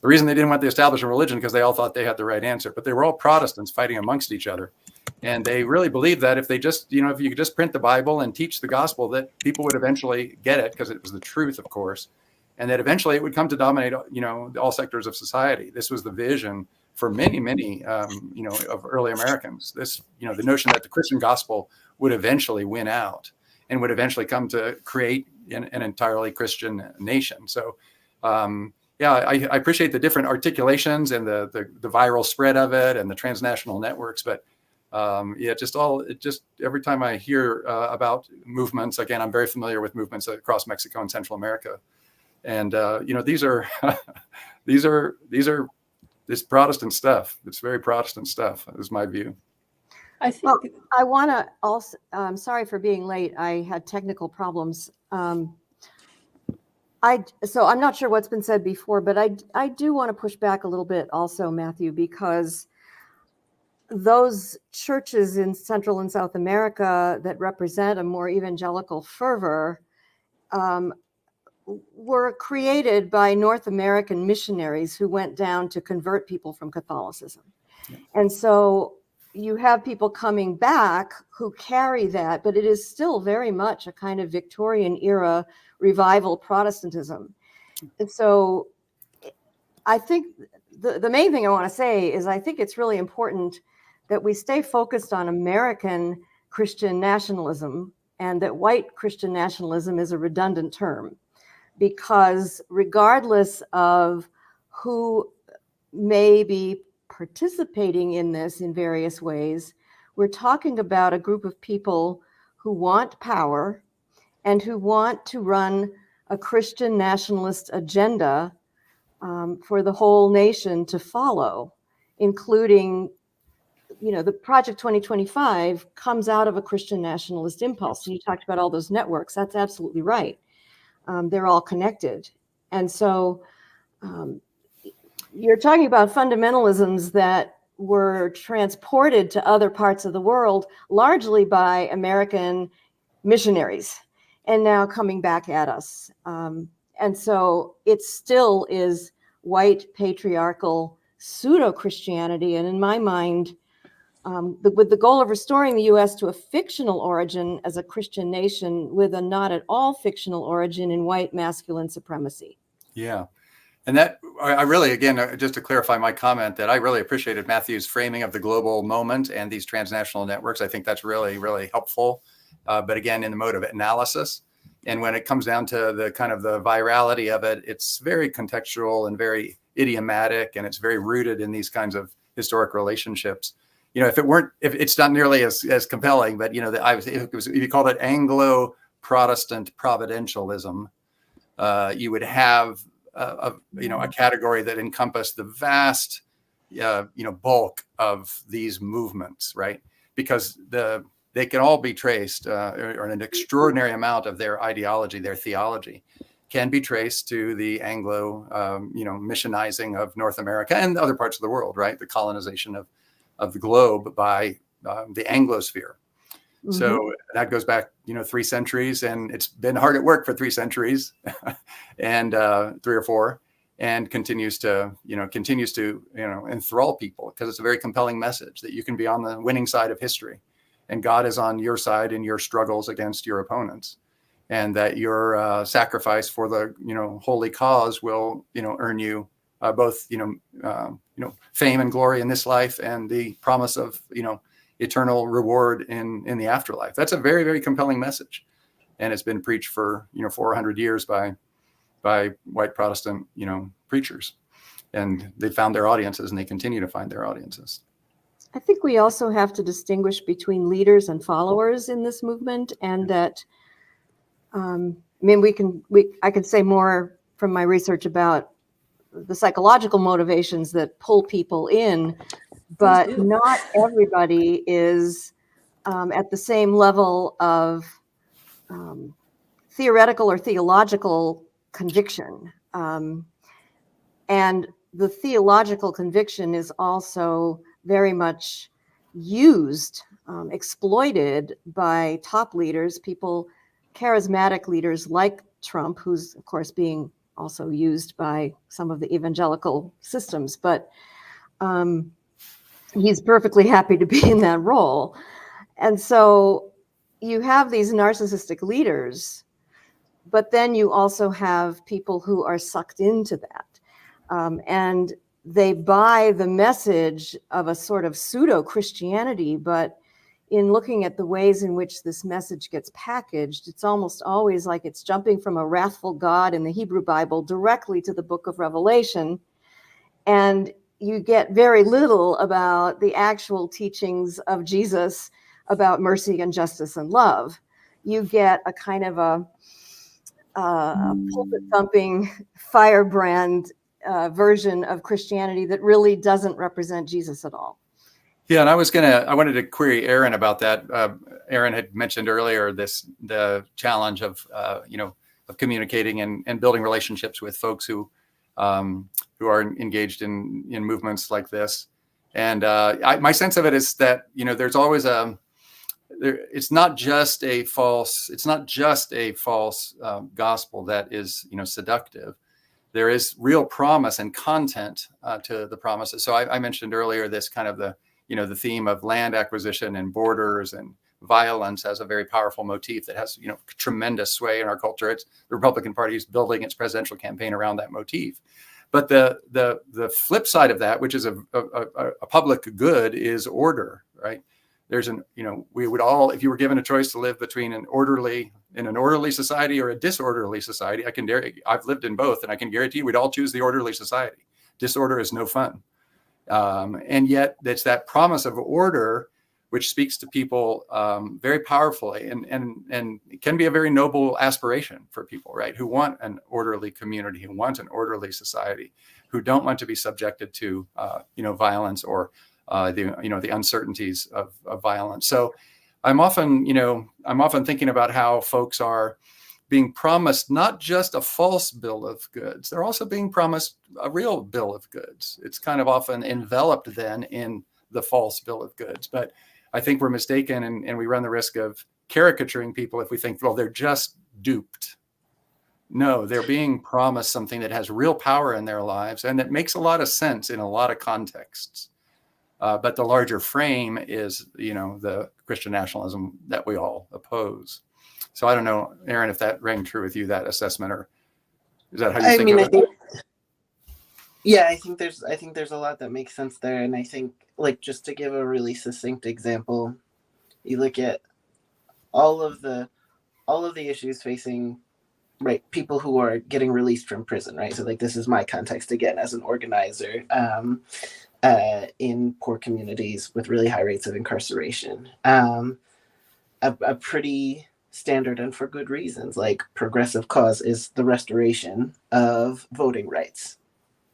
S2: The reason they didn't want the establishment of religion because they all thought they had the right answer, but they were all Protestants fighting amongst each other. And they really believed that if they just, if you could just print the Bible and teach the gospel, that people would eventually get it because it was the truth, of course, and that eventually it would come to dominate, all sectors of society. This was the vision for many, many, of early Americans. This, the notion that the Christian gospel would eventually win out and would eventually come to create an entirely Christian nation. So, I appreciate the different articulations and the viral spread of it and the transnational networks, but every time I hear about movements, again, I'm very familiar with movements across Mexico and Central America, and these are this Protestant stuff. It's very Protestant stuff, is my view.
S1: I think.
S5: Well, I want to also. Sorry for being late. I had technical problems. So I'm not sure what's been said before, but I do want to push back a little bit also, Matthew, because those churches in Central and South America that represent a more evangelical fervor were created by North American missionaries who went down to convert people from Catholicism. Yeah. And so you have people coming back who carry that, but it is still very much a kind of Victorian era revival Protestantism. And so I think the main thing I want to say is I think it's really important that we stay focused on American Christian nationalism, and that white Christian nationalism is a redundant term, because regardless of who may be participating in this in various ways, we're talking about a group of people who want power and who want to run a Christian nationalist agenda for the whole nation to follow, including, the Project 2025 comes out of a Christian nationalist impulse. And you talked about all those networks. That's absolutely right. They're all connected. And so you're talking about fundamentalisms that were transported to other parts of the world, largely by American missionaries, and now coming back at us. And so it still is white, patriarchal, pseudo-Christianity. And in my mind, with the goal of restoring the U.S. to a fictional origin as a Christian nation with a not at all fictional origin in white masculine supremacy.
S2: Yeah. And that, I really, again, just to clarify my comment, that I really appreciated Matthew's framing of the global moment and these transnational networks. I think that's really, really helpful. But again, in the mode of analysis. And when it comes down to the kind of the virality of it, it's very contextual and very idiomatic, and it's very rooted in these kinds of historic relationships. If it's not nearly as compelling, but if you called it Anglo-Protestant providentialism, you would have a category that encompassed the vast, bulk of these movements, right? Because they can all be traced, or an extraordinary amount of their ideology, their theology, can be traced to the Anglo, missionizing of North America and other parts of the world, right? The colonization of the globe by the Anglosphere. Mm-hmm. So that goes back, 3 centuries, and it's been hard at work for 3 centuries, and 3 or 4, and continues to enthrall people, because it's a very compelling message that you can be on the winning side of history, and God is on your side in your struggles against your opponents, and that your sacrifice for the holy cause will earn you both fame and glory in this life, and the promise of eternal reward in the afterlife. That's a very, very compelling message, and it's been preached for 400 years by white Protestant preachers, and they found their audiences, and they continue to find their audiences.
S5: I think we also have to distinguish between leaders and followers in this movement, and that I can say more from my research about the psychological motivations that pull people in, but not everybody is at the same level of theoretical or theological conviction. And the theological conviction is also very much used, exploited by top leaders, charismatic leaders like Trump, who's of course being also used by some of the evangelical systems, but he's perfectly happy to be in that role. And so you have these narcissistic leaders, but then you also have people who are sucked into that. And they buy the message of a sort of pseudo-Christianity, but in looking at the ways in which this message gets packaged, it's almost always like it's jumping from a wrathful God in the Hebrew Bible directly to the book of Revelation. And you get very little about the actual teachings of Jesus about mercy and justice and love. You get a kind of a pulpit-thumping, firebrand version of Christianity that really doesn't represent Jesus at all.
S2: Yeah, and I wanted to query Aaron about that. Aaron had mentioned earlier the challenge of communicating and building relationships with folks who are engaged in movements like this. And my sense of it is that there's always it's not just a false gospel that is seductive. There is real promise and content to the promises. So I mentioned earlier this kind of the theme of land acquisition and borders and violence as a very powerful motif that has tremendous sway in our culture. It's the Republican Party is building its presidential campaign around that motif. But the flip side of that, which is a public good, is order, right? There's we would all, if you were given a choice to live between an orderly society or a disorderly society, I've lived in both, and I can guarantee you we'd all choose the orderly society. Disorder is no fun. And yet it's that promise of order which speaks to people very powerfully, and it can be a very noble aspiration for people, right? Who want an orderly community, who want an orderly society, who don't want to be subjected to violence or the uncertainties of violence. So I'm often thinking about how folks are being promised not just a false bill of goods, they're also being promised a real bill of goods. It's kind of often enveloped then in the false bill of goods. But I think we're mistaken, and we run the risk of caricaturing people if we think, well, they're just duped. No, they're being promised something that has real power in their lives and that makes a lot of sense in a lot of contexts. But the larger frame is, the Christian nationalism that we all oppose. So I don't know, Aaron, if that rang true with you, that assessment, or is that how you think of it?
S3: I think there's a lot that makes sense there. And I think, like, just to give a really succinct example, you look at all of the issues facing, right, people who are getting released from prison, right? So, like, this is my context again as an organizer in poor communities with really high rates of incarceration. A pretty standard, and for good reasons, like progressive cause is the restoration of voting rights.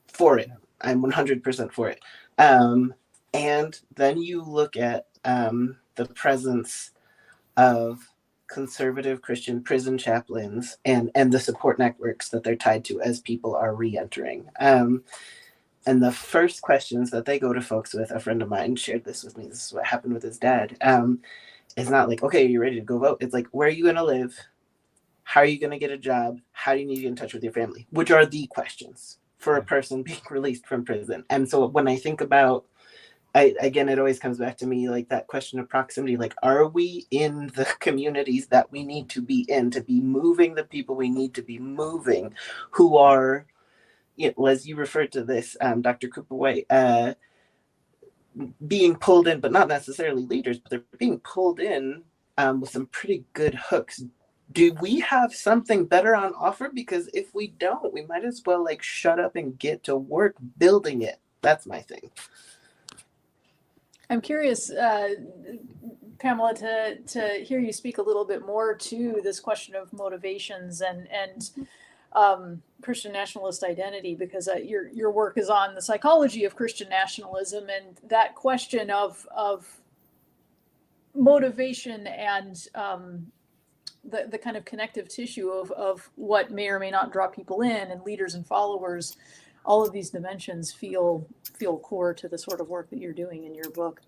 S3: For it, I'm 100% for it. And then you look at the presence of conservative Christian prison chaplains and the support networks that they're tied to as people are re-entering. And the first questions that they go to folks with, a friend of mine shared this with me, this is what happened with his dad, it's not like, okay, are you ready to go vote? It's like, where are you going to live? How are you going to get a job? How do you need to get in touch with your family? Which are the questions for a person being released from prison. And so when I think about, again, it always comes back to me, like that question of proximity, like, are we in the communities that we need to be in, to be moving the people we need to be moving, who are, as you referred to this, Dr. Cooper-White, being pulled in, but not necessarily leaders, but they're being pulled in with some pretty good hooks. Do we have something better on offer? Because if we don't, we might as well like shut up and get to work building it. That's my thing.
S1: I'm curious, Pamela, to hear you speak a little bit more to this question of motivations and Christian nationalist identity, because your work is on the psychology of Christian nationalism, and that question of motivation and the kind of connective tissue of what may or may not draw people in, and leaders and followers. All of these dimensions feel core to the sort of work that you're doing in your book.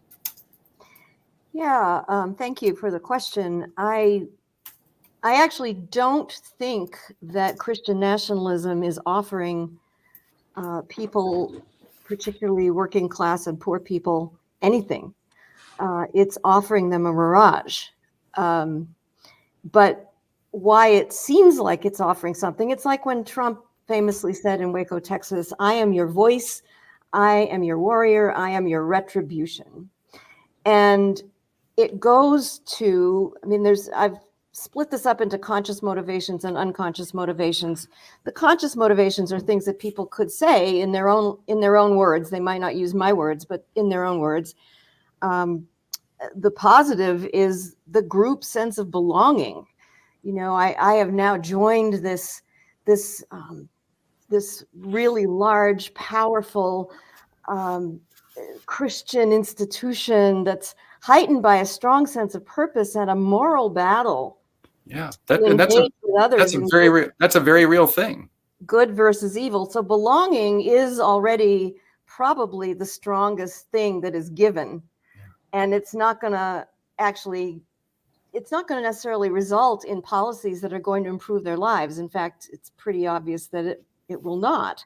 S5: Yeah, thank you for the question. I actually don't think that Christian nationalism is offering people, particularly working class and poor people, anything. It's offering them a mirage. But why it seems like it's offering something, it's like when Trump famously said in Waco, Texas, "I am your voice, I am your warrior, I am your retribution." And it goes to, I've split this up into conscious motivations and unconscious motivations. The conscious motivations are things that people could say in their own words. They might not use my words, but in their own words. The positive is the group sense of belonging. I have now joined this really large, powerful Christian institution that's heightened by a strong sense of purpose and a moral battle.
S2: Yeah, that's a very real thing.
S5: Good versus evil. So belonging is already probably the strongest thing that is given, and it's not going to necessarily result in policies that are going to improve their lives. In fact, it's pretty obvious that it will not.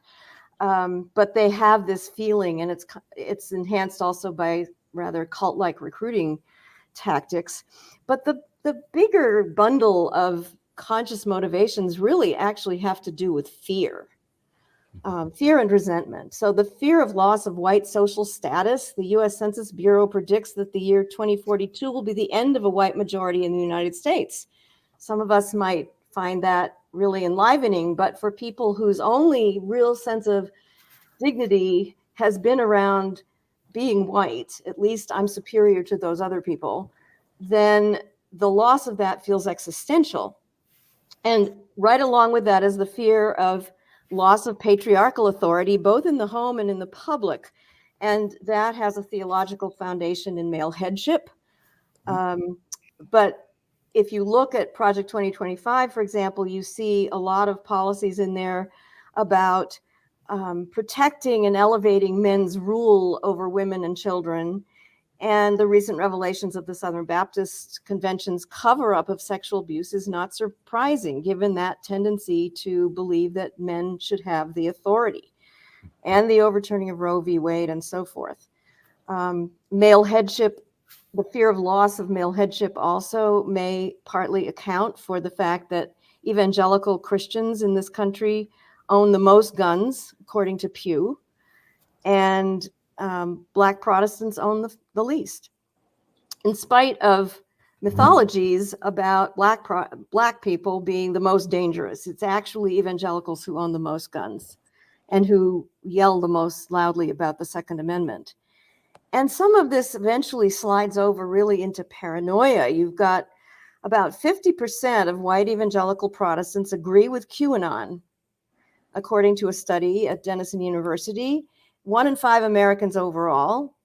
S5: But they have this feeling, and it's enhanced also by rather cult-like recruiting tactics. But the bigger bundle of conscious motivations really actually have to do with fear. Fear and resentment. So the fear of loss of white social status. The U.S. Census Bureau predicts that the year 2042 will be the end of a white majority in the United States. Some of us might find that really enlivening, but for people whose only real sense of dignity has been around being white, at least I'm superior to those other people, then the loss of that feels existential. And right along with that is the fear of loss of patriarchal authority, both in the home and in the public. And that has a theological foundation in male headship. But if you look at Project 2025, for example, you see a lot of policies in there about protecting and elevating men's rule over women and children. And the recent revelations of the Southern Baptist Convention's cover-up of sexual abuse is not surprising, given that tendency to believe that men should have the authority, and the overturning of Roe v. Wade and so forth. Male headship, the fear of loss of male headship also may partly account for the fact that evangelical Christians in this country own the most guns, according to Pew, and Black Protestants own the least. In spite of mythologies about Black people being the most dangerous, it's actually evangelicals who own the most guns and who yell the most loudly about the Second Amendment. And some of this eventually slides over really into paranoia. You've got about 50% of white evangelical Protestants agree with QAnon, according to a study at Denison University, 1 in 5 Americans overall.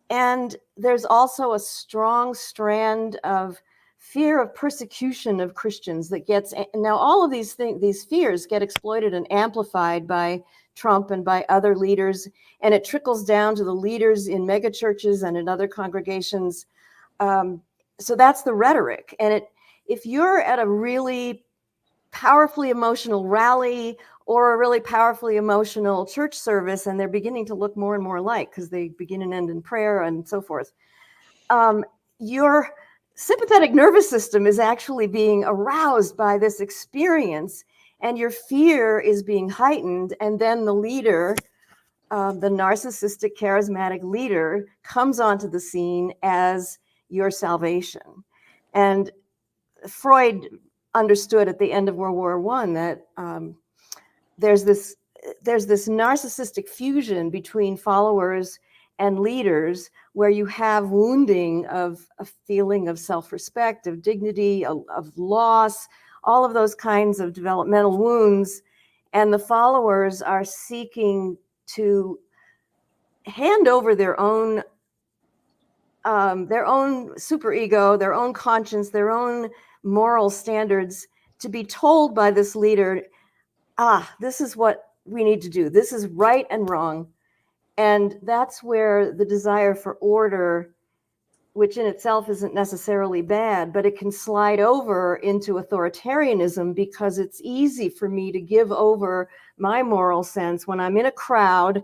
S5: And there's also a strong strand of fear of persecution of Christians that gets, now all of these things, these fears get exploited and amplified by Trump and by other leaders, and it trickles down to the leaders in megachurches and in other congregations. So that's the rhetoric. And if you're at a really powerfully emotional rally or a really powerfully emotional church service, and they're beginning to look more and more alike because they begin and end in prayer and so forth, your sympathetic nervous system is actually being aroused by this experience, and your fear is being heightened. And then the leader, the narcissistic, charismatic leader, comes onto the scene as your salvation. And Freud understood at the end of World War I that there's this narcissistic fusion between followers and leaders, where you have wounding of a feeling of self-respect, of dignity, of loss, all of those kinds of developmental wounds. And the followers are seeking to hand over their own superego, their own conscience, their own moral standards, to be told by this leader, this is what we need to do. This is right and wrong. And that's where the desire for order, which in itself isn't necessarily bad, but it can slide over into authoritarianism, because it's easy for me to give over my moral sense when I'm in a crowd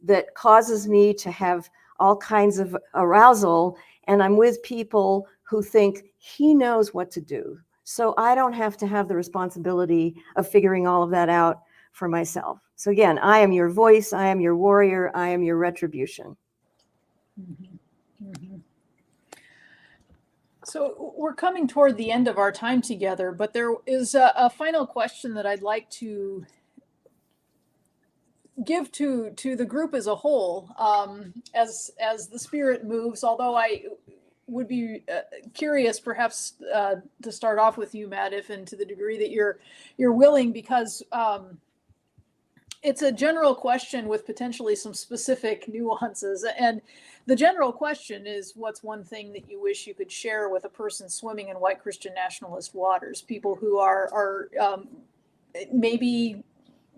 S5: that causes me to have all kinds of arousal, and I'm with people who think he knows what to do. So I don't have to have the responsibility of figuring all of that out for myself. So again, I am your voice, I am your warrior, I am your retribution.
S1: Mm-hmm. Mm-hmm. So we're coming toward the end of our time together, but there is a final question that I'd like to give to the group as a whole, as the spirit moves, although I would be curious perhaps to start off with you, Matt, if and to the degree that you're willing, because it's a general question with potentially some specific nuances. And the general question is, what's one thing that you wish you could share with a person swimming in white Christian nationalist waters, people who are maybe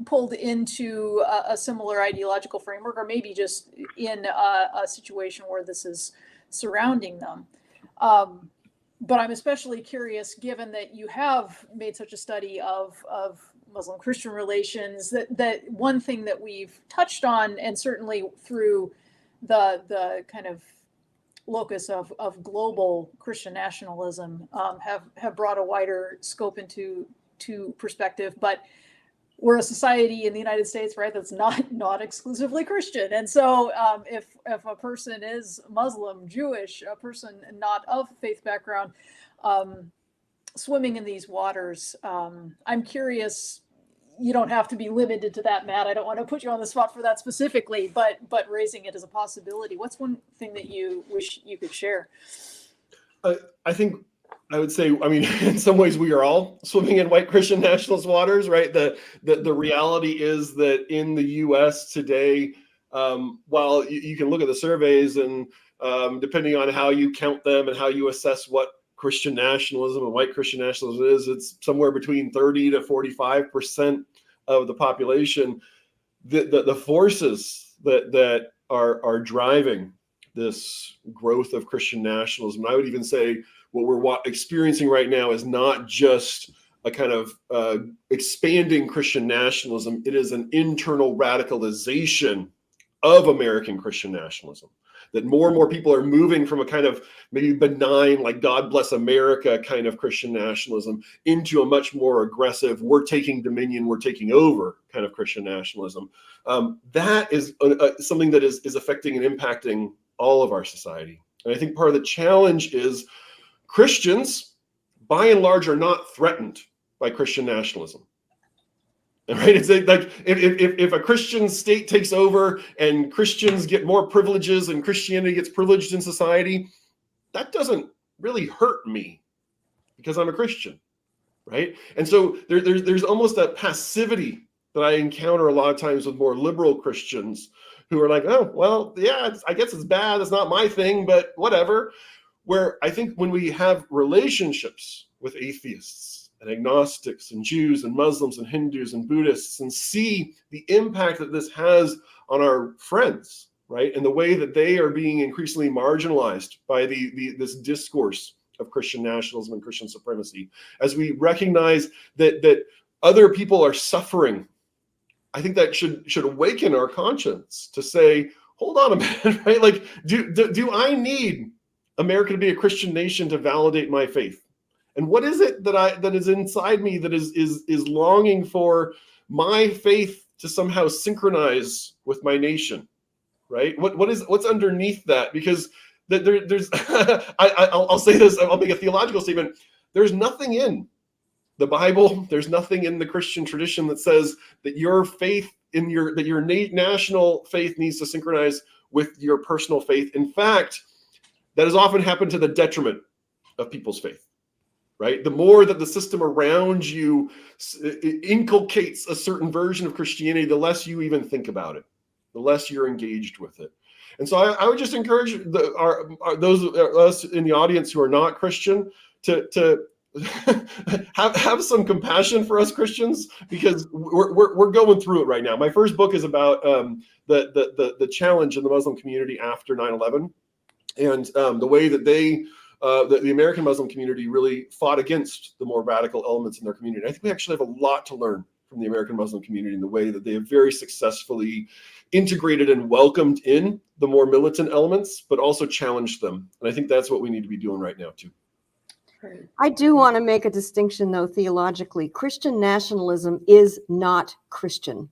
S1: pulled into a similar ideological framework, or maybe just in a situation where this is surrounding them. But I'm especially curious, given that you have made such a study of Muslim-Christian relations, that one thing that we've touched on, and certainly through the kind of locus of global Christian nationalism, have brought a wider scope into perspective. But we're a society in the United States, right, that's not exclusively Christian. And so if a person is Muslim, Jewish, a person not of faith background, swimming in these waters, I'm curious, you don't have to be limited to that, Matt. I don't want to put you on the spot for that specifically, but raising it as a possibility. What's one thing that you wish you could share?
S4: I think I would say, I mean, in some ways we are all swimming in white Christian nationalist waters, right? The reality is that in the US today, while you can look at the surveys and depending on how you count them and how you assess what Christian nationalism and white Christian nationalism is, it's somewhere between 30 to 45% of the population. The forces that are driving this growth of Christian nationalism, I would even say what we're experiencing right now is not just a kind of expanding Christian nationalism. It is an internal radicalization of American Christian nationalism, that more and more people are moving from a kind of maybe benign, like God bless America kind of Christian nationalism into a much more aggressive, we're taking dominion, we're taking over kind of Christian nationalism. That is something that is affecting and impacting all of our society. And I think part of the challenge is Christians, by and large, are not threatened by Christian nationalism. Right? It's like if a Christian state takes over and Christians get more privileges and Christianity gets privileged in society, that doesn't really hurt me because I'm a Christian, right? And so there's almost that passivity that I encounter a lot of times with more liberal Christians who are like, oh, well, yeah, I guess it's bad. It's not my thing, but whatever. Where I think when we have relationships with atheists and agnostics and Jews and Muslims and Hindus and Buddhists and see the impact that this has on our friends, right? And the way that they are being increasingly marginalized by this discourse of Christian nationalism and Christian supremacy, as we recognize that other people are suffering, I think that should awaken our conscience to say, hold on a minute, right? Like, do I need America to be a Christian nation to validate my faith? And what is it that is inside me that is longing for my faith to somehow synchronize with my nation, right? What's underneath that? Because there's I'll say this, I'll make a theological statement. There's nothing in the Bible, there's nothing in the Christian tradition that says that your faith that your national faith needs to synchronize with your personal faith. In fact, that has often happened to the detriment of people's faith, right? The more that the system around you inculcates a certain version of Christianity, the less you even think about it, the less you're engaged with it. And so I would just encourage those of us in the audience who are not Christian to have some compassion for us Christians, because we're going through it right now. My first book is about the challenge in the Muslim community after 9/11, and the way that the American Muslim community really fought against the more radical elements in their community. I think we actually have a lot to learn from the American Muslim community in the way that they have very successfully integrated and welcomed in the more militant elements, but also challenged them. And I think that's what we need to be doing right now too.
S5: I do want to make a distinction, though, theologically. Christian nationalism is not Christian.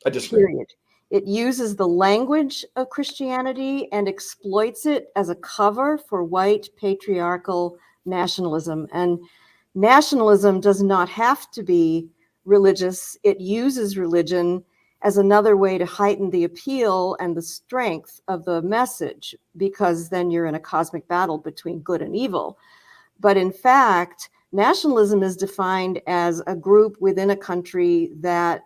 S4: I disagree.
S5: Period. It uses the language of Christianity and exploits it as a cover for white patriarchal nationalism. And nationalism does not have to be religious. It uses religion as another way to heighten the appeal and the strength of the message, because then you're in a cosmic battle between good and evil. But in fact, nationalism is defined as a group within a country that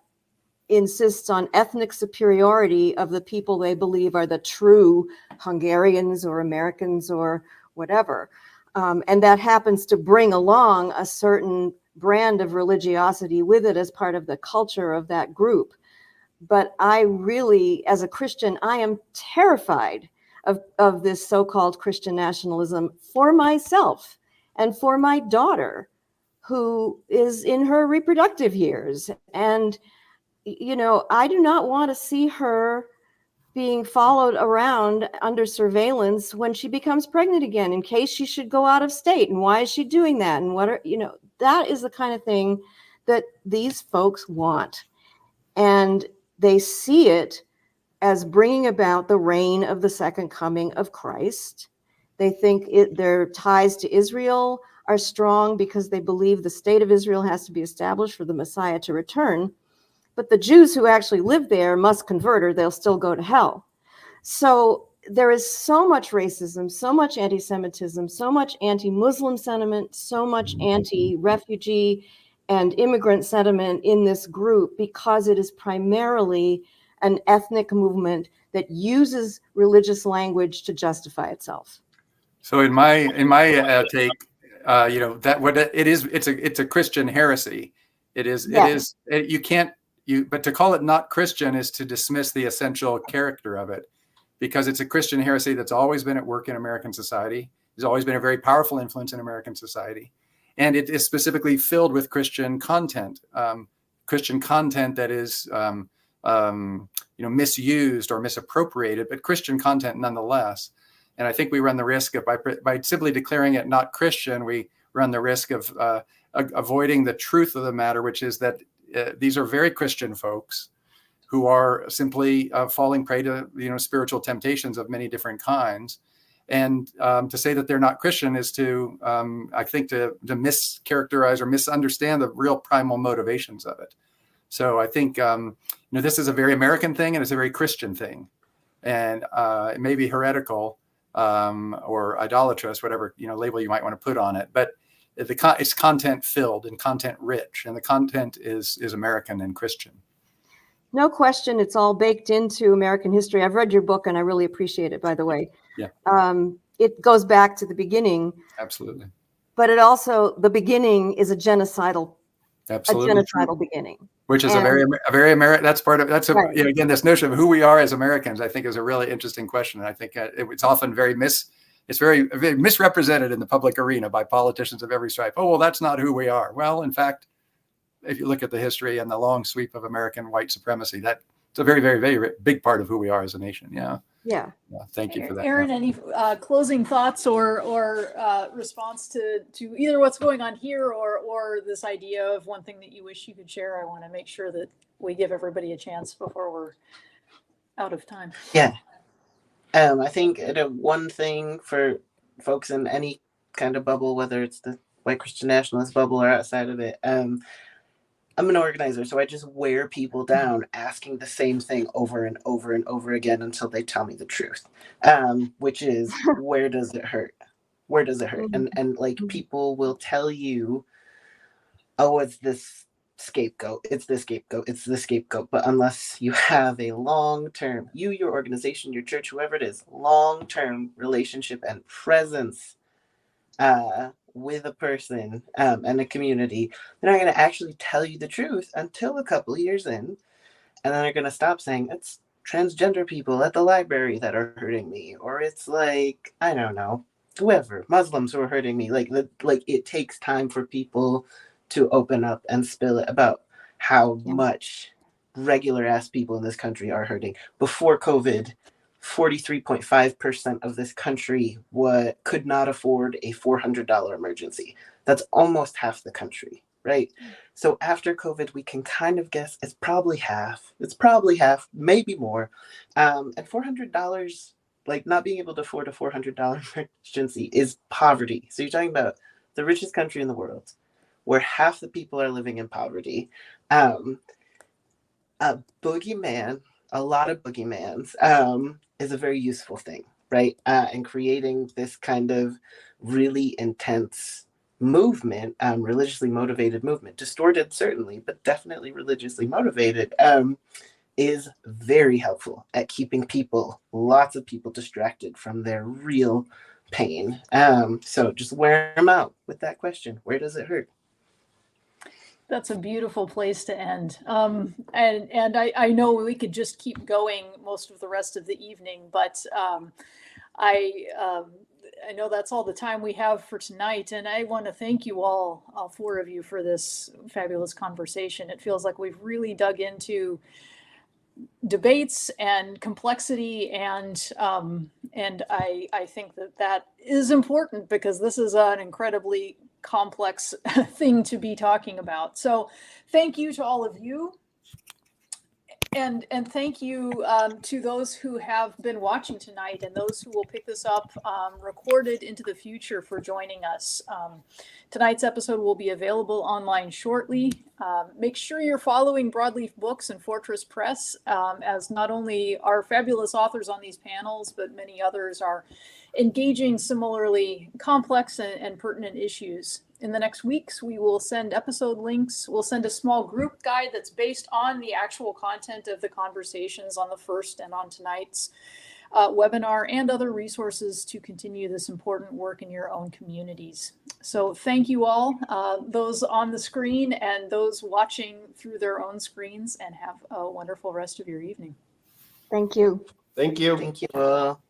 S5: insists on ethnic superiority of the people they believe are the true Hungarians or Americans or whatever. And that happens to bring along a certain brand of religiosity with it as part of the culture of that group. But I really, as a Christian, I am terrified of this so-called Christian nationalism for myself and for my daughter, who is in her reproductive years. And, you know, I do not want to see her being followed around under surveillance when she becomes pregnant again, in case she should go out of state. And why is she doing that? And what are, you know, that is the kind of thing that these folks want. And they see it as bringing about the reign of the second coming of Christ. They think their ties to Israel are strong because they believe the state of Israel has to be established for the Messiah to return. But the Jews who actually live there must convert or they'll still go to hell. So there is so much racism, so much anti-Semitism, so much anti-Muslim sentiment, so much anti-refugee and immigrant sentiment in this group, because it is primarily an ethnic movement that uses religious language to justify itself.
S2: So in my take, that what it is, it's a Christian heresy. You can't, but to call it not Christian is to dismiss the essential character of it, because it's a Christian heresy that's always been at work in American society. There's always been a very powerful influence in American society. And it is specifically filled with Christian content that is, misused or misappropriated, but Christian content nonetheless. And I think we run the risk of, by simply declaring it not Christian, we run the risk of avoiding the truth of the matter, which is that these are very Christian folks who are simply falling prey to spiritual temptations of many different kinds. And to say that they're not Christian is to mischaracterize or misunderstand the real primal motivations of it. So I think this is a very American thing, and it's a very Christian thing, and it may be heretical or idolatrous, whatever label you might want to put on it, but it's content filled and content rich, and the content is American and Christian.
S5: No question, it's all baked into American history. I've read your book, and I really appreciate it, by the way.
S2: Yeah.
S5: It goes back to the beginning.
S2: Absolutely.
S5: But it also, the beginning is a genocidal
S2: Absolutely.
S5: Beginning.
S2: Which is a very American.
S5: Right.
S2: Again, this notion of who we are as Americans, I think, is a really interesting question. And I think it's often very misrepresented in the public arena by politicians of every stripe. Oh, well, that's not who we are. Well, in fact, if you look at the history and the long sweep of American white supremacy, that's a very, very, very big part of who we are as a nation. Yeah.
S5: Yeah.
S2: Thank you for that.
S1: Aaron, any closing thoughts or response to either what's going on here or this idea of one thing that you wish you could share? I want to make sure that we give everybody a chance before we're out of time.
S3: Yeah. I think one thing for folks in any kind of bubble, whether it's the white Christian nationalist bubble or outside of it, I'm an organizer, so I just wear people down asking the same thing over and over and over again until they tell me the truth, which is, where does it hurt? Where does it hurt? And like, people will tell you, oh, it's this scapegoat, it's the scapegoat, it's the scapegoat. But unless you have a long-term, your organization, your church, whoever it is, long-term relationship and presence with a person and a community, they're not going to actually tell you the truth until a couple of years in, and then they're going to stop saying it's transgender people at the library that are hurting me, or it's like, I don't know, whoever, Muslims who are hurting me. Like it takes time for people to open up and spill it about how much regular ass people in this country are hurting. Before COVID, 43.5% of this country could not afford a $400 emergency. That's almost half the country, right? So after COVID, we can kind of guess it's probably half. It's probably half, maybe more. And $400, like not being able to afford a $400 emergency, is poverty. So you're talking about the richest country in the world, where half the people are living in poverty. A boogeyman, a lot of boogeymans, is a very useful thing, right? And creating this kind of really intense movement, religiously motivated movement, distorted certainly, but definitely religiously motivated, is very helpful at keeping lots of people distracted from their real pain. So just wear them out with that question. Where does it hurt?
S1: That's a beautiful place to end. And I know we could just keep going most of the rest of the evening, but I know that's all the time we have for tonight. And I want to thank you all four of you, for this fabulous conversation. It feels like we've really dug into debates and complexity, and I think that is important, because this is an incredibly complex thing to be talking about. So thank you to all of you, and thank you to those who have been watching tonight, and those who will pick this up recorded into the future, for joining us. Tonight's episode will be available online shortly. Make sure you're following Broadleaf Books and Fortress Press, as not only are fabulous authors on these panels, but many others are engaging similarly complex and pertinent issues. In the next weeks, we will send episode links. We'll send a small group guide that's based on the actual content of the conversations on the first and on tonight's webinar and other resources to continue this important work in your own communities. So thank you all, those on the screen and those watching through their own screens, and have a wonderful rest of your evening.
S5: Thank you.
S4: Thank you.
S3: Thank you all.